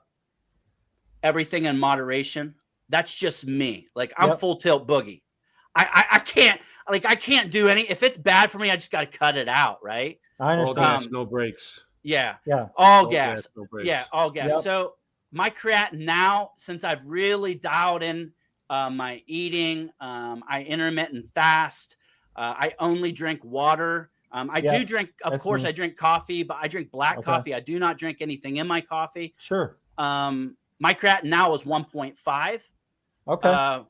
everything in moderation. That's just me. Like I'm full tilt boogie. I can't do any, if it's bad for me, I just got to cut it out. Right. I All understand. gas, no brakes. Yeah. Yeah. All gas. No brakes. Yeah. All gas. Yep. So my creatinine now, since I've really dialed in my eating, I intermittent fast. I only drink water. I do drink, of course, I drink coffee, but I drink black coffee. I do not drink anything in my coffee. Sure. My creatinine now is 1.5. Okay.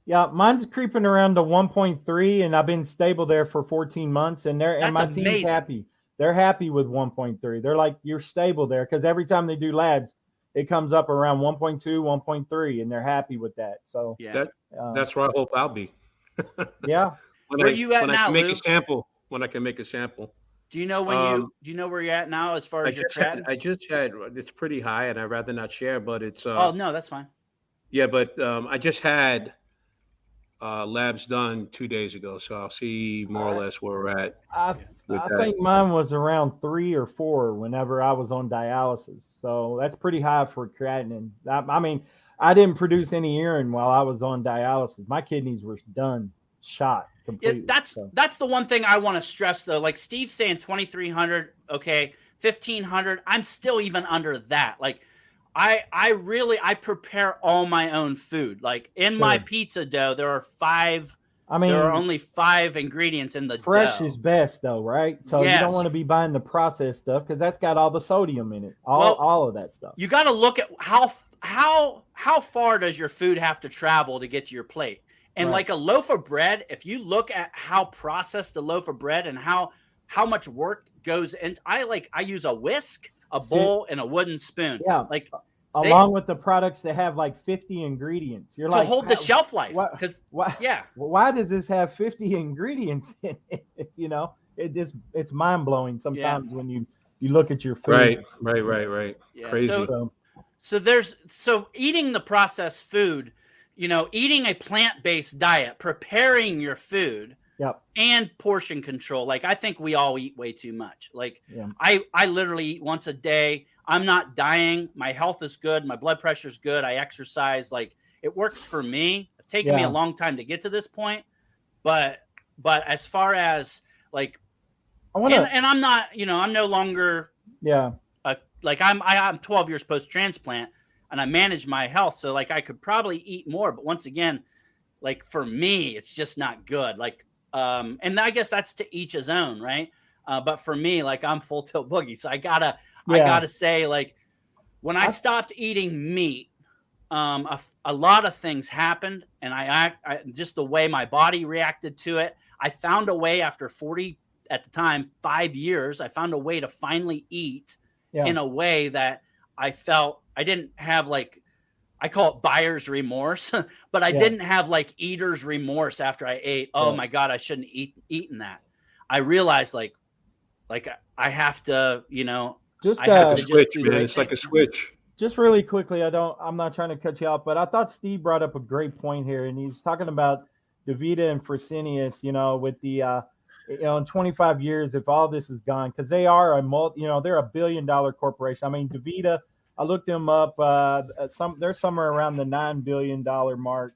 Yeah, mine's creeping around to 1.3, and I've been stable there for 14 months, and my team's happy. They're happy with 1.3. They're like, you're stable there, because every time they do labs, it comes up around 1.2, 1.3, and they're happy with that. So yeah, that's where I hope I'll be. Yeah. Where you at now, Lou? When I can make a sample. Do you know do you know where you're at now as far as your creatinine? I just had, it's pretty high, and I'd rather not share, but it's oh no, that's fine. Yeah, but I just had labs done 2 days ago, so I'll see more or less where we're at. I think mine was around 3 or 4 whenever I was on dialysis. So that's pretty high for creatinine. I mean, I didn't produce any urine while I was on dialysis. My kidneys were shot completely. Yeah, that's the one thing I want to stress though. Like Steve's saying 2,300, okay, 1,500. I'm still even under that. Like I prepare all my own food. Like in my pizza dough, there are only 5 ingredients in the fresh dough. Is best though, right? So you don't want to be buying the processed stuff because that's got all the sodium in it, all of that stuff. You got to look at how far does your food have to travel to get to your plate. And like a loaf of bread, if you look at how processed a loaf of bread and how much work goes in, I use a whisk, a bowl, and a wooden spoon. Yeah. Like along with the products that have like 50 ingredients. You're to hold the shelf life. Why does this have 50 ingredients in it? It's mind blowing sometimes when you look at your food. Right. Yeah. Crazy. So eating the processed food, eating a plant-based diet, preparing your food, and portion control. Like I think we all eat way too much. Like I literally eat once a day. I'm not dying. My health is good. My blood pressure is good. I exercise. Like it works for me. It's taken me a long time to get to this point, but as far as like, and I'm not, I'm no longer, I'm 12 years post-transplant and I manage my health. So like I could probably eat more, but once again, like for me, it's just not good. Like, and I guess that's to each his own, right? But for me, like I'm full tilt boogie. So I gotta say, like when I stopped eating meat, a lot of things happened, and I just the way my body reacted to it. I found a way after 5 years, I found a way to finally eat in a way that I felt I didn't have like, I call it buyer's remorse, but I didn't have like eater's remorse after I ate. Oh my God, I shouldn't eaten that. I realized like I have to, I have to switch, man. It's like a switch. Just really quickly, I'm not trying to cut you off, but I thought Steve brought up a great point here, and he's talking about DaVita and Fresenius, with the, in 25 years, if all this is gone, because they are they're $1 billion corporation. I mean, DaVita, I looked them up. They're somewhere around the $9 billion mark.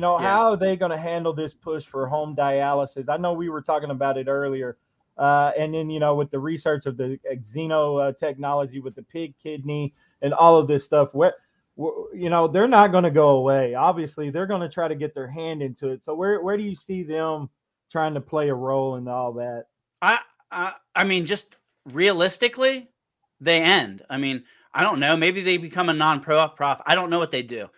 how are they going to handle this push for home dialysis? I know we were talking about it earlier. And then, with the research of the xeno technology with the pig kidney and all of this stuff, they're not going to go away. Obviously, they're going to try to get their hand into it. So where do you see them trying to play a role in all that? I mean, just realistically, they end. I mean, I don't know. Maybe they become a non-profit. I don't know what they do.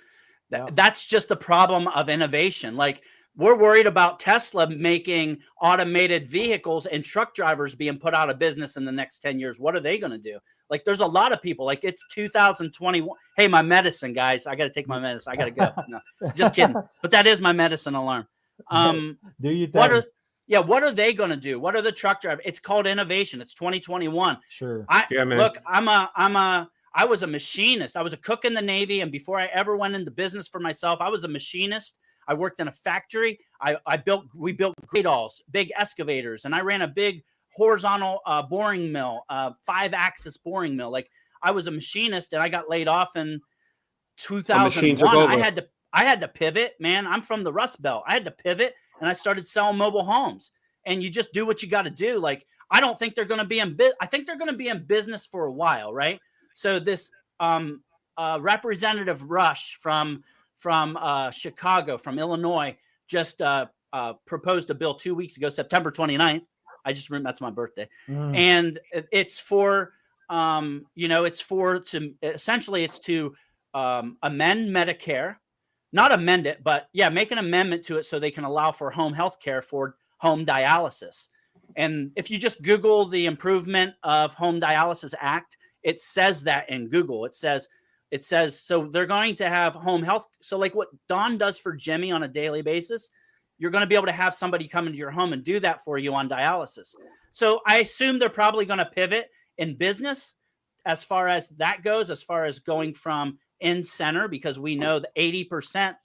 That's just the problem of innovation. Like, we're worried about Tesla making automated vehicles and truck drivers being put out of business in the next 10 years. What are they going to do? Like, there's a lot of people. Like, it's 2021. Hey, my medicine, guys. I got to take my medicine. I got to go. No, just kidding. But that is my medicine alarm. Do you think? What are they going to do? What are the truck drivers? It's called innovation. It's 2021. Sure. Look, I was a machinist. I was a cook in the Navy. And before I ever went into business for myself, I was a machinist. I worked in a factory. We built gradles, big excavators, and I ran a big horizontal boring mill, 5-axis boring mill. Like, I was a machinist, and I got laid off in 2001. I had to pivot, man. I'm from the Rust Belt. I had to pivot, and I started selling mobile homes. And you just do what you got to do. Like, I don't think they're going to be I think they're going to be in business for a while, right? So this Representative Rush from Chicago, from Illinois, just proposed a bill 2 weeks ago, September 29th. I just remember that's my birthday. And it's for, it's to amend Medicare, not amend it, but make an amendment to it so they can allow for home health care for home dialysis. And if you just Google the Improvement of Home Dialysis Act, it says that in Google. It says, so they're going to have home health. So like what Don does for Jimmy on a daily basis, you're going to be able to have somebody come into your home and do that for you on dialysis. So I assume they're probably going to pivot in business as far as that goes, as far as going from in center, because we know that 80%,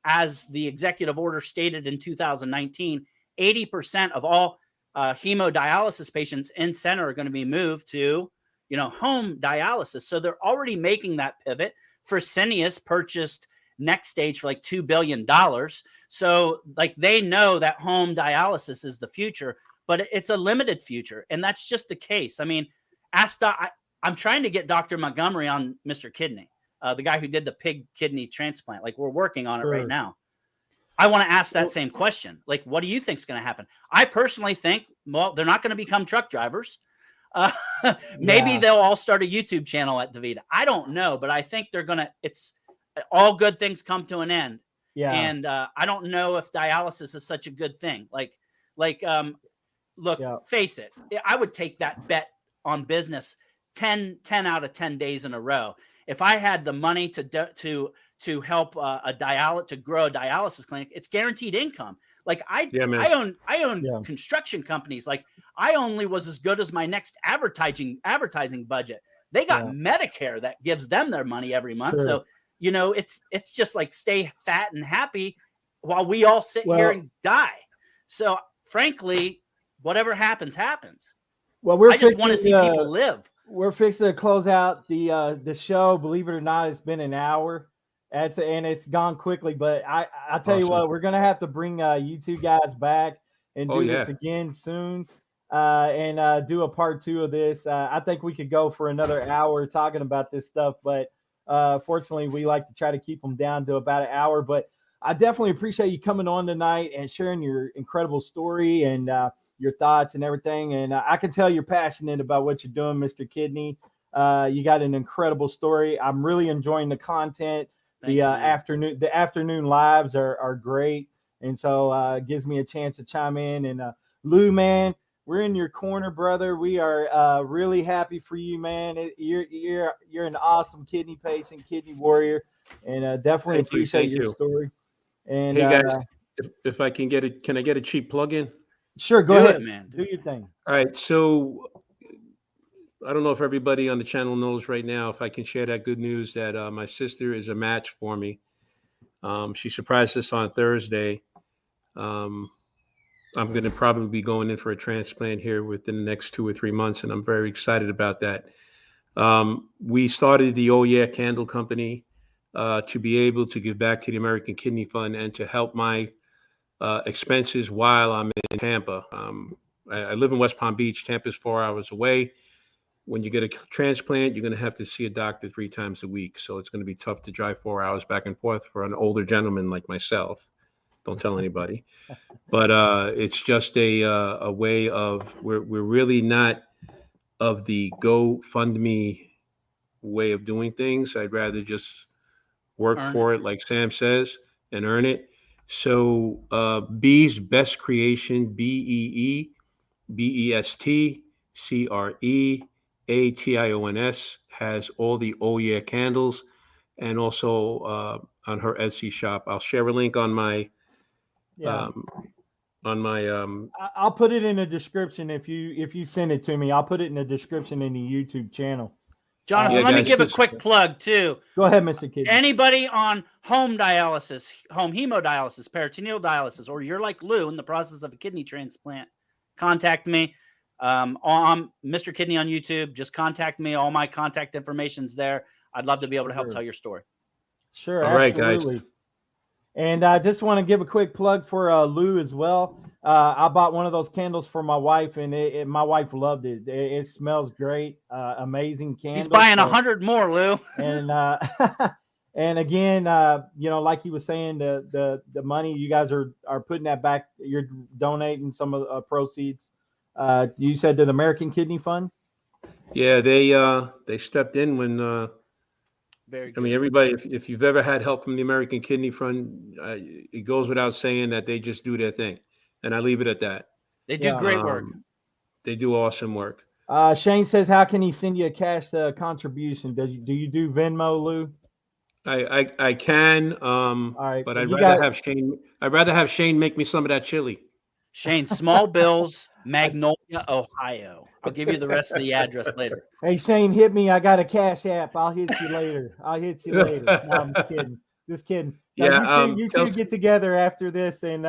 as the executive order stated in 2019, 80% of all hemodialysis patients in center are going to be moved to home dialysis. So they're already making that pivot. Fresenius purchased Next Stage for like $2 billion. So like they know that home dialysis is the future, but it's a limited future. And that's just the case. I mean, I'm trying to get Dr. Montgomery on Mr. Kidney, the guy who did the pig kidney transplant. Like, we're working on it right now. I want to ask that same question. Like, what do you think is going to happen? I personally think, well, they're not going to become truck drivers. Maybe they'll all start a YouTube channel at DaVita. I don't know, but I think it's all good things come to an end. Yeah. And I don't know if dialysis is such a good thing. Face it. I would take that bet on business 10 out of 10 days in a row. If I had the money to help to grow a dialysis clinic, it's guaranteed income. Like I own construction companies. Like, I only was as good as my next advertising budget. They got Medicare that gives them their money every month. Sure. So, it's just like stay fat and happy while we all sit here and die. So frankly, whatever happens. Well, I just want to see people live. We're fixing to close out the show. Believe it or not, it's been an hour. And it's gone quickly, but I tell you what, we're gonna have to bring you two guys back and do this again soon, and do a part 2 of this. I think we could go for another hour talking about this stuff, but fortunately, we like to try to keep them down to about an hour. But I definitely appreciate you coming on tonight and sharing your incredible story and your thoughts and everything. And I can tell you're passionate about what you're doing, Mr. Kidney. You got an incredible story. I'm really enjoying the content. Thanks, the afternoon lives are great, and so it gives me a chance to chime in. And Lou, man, we're in your corner, brother. We are really happy for you, man. You're an awesome kidney patient, kidney warrior, and definitely appreciate your story. And hey guys, if I can can I get a cheap plug-in? Sure, go ahead, man. Do your thing. All right, so I don't know if everybody on the channel knows right now, if I can share that good news that my sister is a match for me. She surprised us on Thursday. I'm going to probably be going in for a transplant here within the next 2 or 3 months, and I'm very excited about that. We started the Oh Yeah Candle Company to be able to give back to the American Kidney Fund and to help my expenses while I'm in Tampa. I live in West Palm Beach. Tampa's 4 hours away. When you get a transplant, you're going to have to see a doctor 3 times a week. So it's going to be tough to drive 4 hours back and forth for an older gentleman like myself. Don't tell anybody. But it's just a way of, we're really not of the GoFundMe way of doing things. I'd rather just work for it, like Sam says, and earn it. So B's Best Creation, BEEBESTCREATIONS, has all the Oh Yeah candles, and also on her Etsy shop. I'll share a link on my I'll put it in the description if you send it to me. I'll put it in the description in the YouTube channel. Jonathan, let me give a quick plug too. Go ahead, Mr. Kidney. Anybody on home dialysis, home hemodialysis, peritoneal dialysis, or you're like Lou in the process of a kidney transplant, contact me. I'm Mr. Kidney on YouTube. Just contact me. All my contact information's there. I'd love to be able to help tell your story. Sure. All right, absolutely. guys. And I just want to give a quick plug for Lou as well. I bought one of those candles for my wife, and my wife loved it. It smells great. Amazing candle. He's buying 100 more, Lou. And and again, like he was saying, the money you guys are putting that back. You're donating some of the proceeds. You said to the American Kidney Fund. Yeah, they stepped in when. Very good. I mean, everybody, if you've ever had help from the American Kidney Fund, it goes without saying that they just do their thing. And I leave it at that. They do great work. They do awesome work. Shane says, how can he send you a cash contribution? Do you do Venmo, Lou? I can, all right, but I'd rather have Shane make me some of that chili. Shane, Small Bills, Magnolia, Ohio. I'll give you the rest of the address later. Hey, Shane, hit me. I got a Cash App. I'll hit you later. No, I'm just kidding. Just kidding. Yeah, you two get together after this, and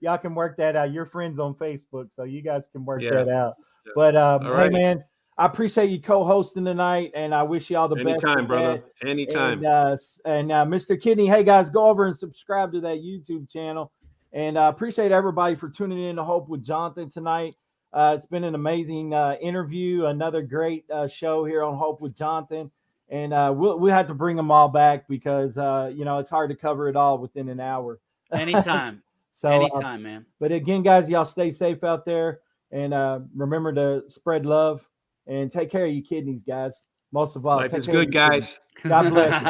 y'all can work that out. You're friends on Facebook, so you guys can work that out. But hey, man, I appreciate you co-hosting tonight, and I wish you all the best. Anytime, brother. Anytime. And Mr. Kidney, hey guys, go over and subscribe to that YouTube channel. And I appreciate everybody for tuning in to Hope with Jonathan tonight. It's been an amazing interview, another great show here on Hope with Jonathan. And we'll have to bring them all back because, it's hard to cover it all within an hour. Anytime. Anytime, man. But again, guys, y'all stay safe out there. And remember to spread love and take care of your kidneys, guys. Most of all. Life is good, guys. God bless you.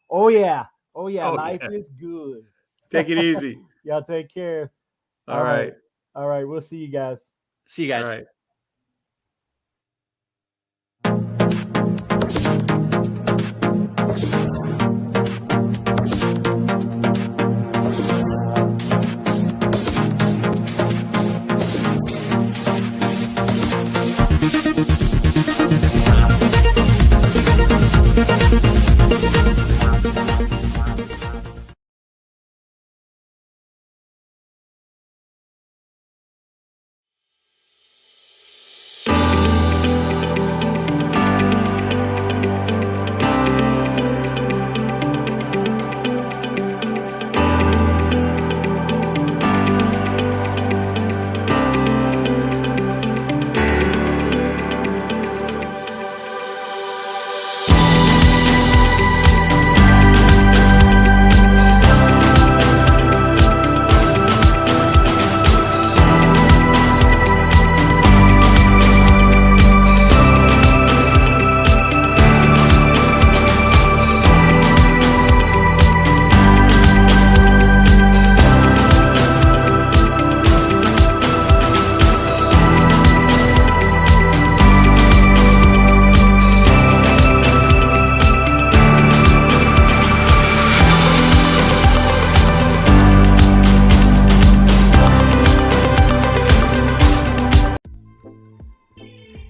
Oh, yeah. Life is good. Take it easy. Y'all take care. All right. All right. We'll see you guys. See you guys. All right.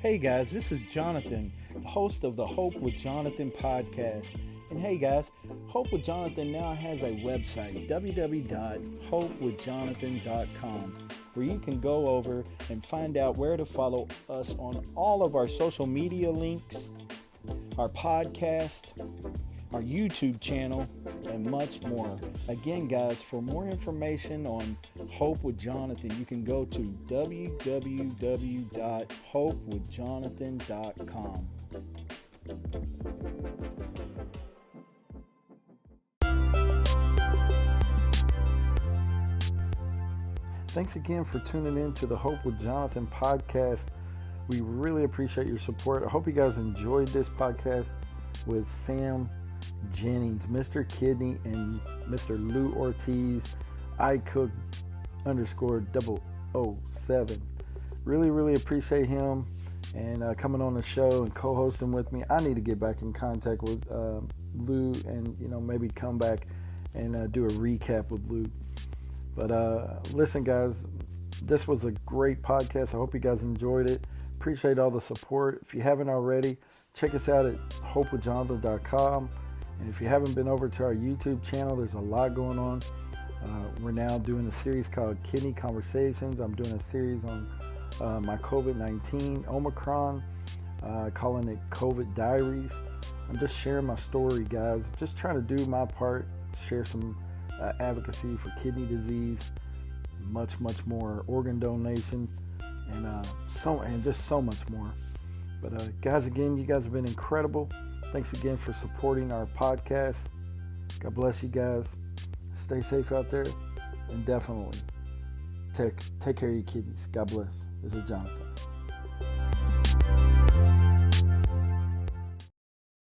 Hey guys, this is Jonathan, the host of the Hope with Jonathan podcast. And hey guys, Hope with Jonathan now has a website, www.hopewithjonathan.com, where you can go over and find out where to follow us on all of our social media links, our podcast, our YouTube channel, and much more. Again, guys, for more information on Hope with Jonathan, you can go to www.hopewithjonathan.com. Thanks again for tuning in to the Hope with Jonathan podcast. We really appreciate your support. I hope you guys enjoyed this podcast with Sam Jennings, Mr. Kidney, and Mr. Lou Ortiz, iCook_007. Really appreciate him and coming on the show and co-hosting with me. I need to get back in contact with Lou and maybe come back and do a recap with Lou. But listen, guys, this was a great podcast. I hope you guys enjoyed it. Appreciate all the support. If you haven't already, check us out at hopewithjonathan.com. And if you haven't been over to our YouTube channel, there's a lot going on. We're now doing a series called Kidney Conversations. I'm doing a series on my COVID-19 Omicron, calling it COVID Diaries. I'm just sharing my story, guys. Just trying to do my part, share some advocacy for kidney disease, much more, organ donation, and just so much more. But guys, again, you guys have been incredible. Thanks again for supporting our podcast. God bless you guys. Stay safe out there, and definitely take care of your kidneys. God bless. This is Jonathan.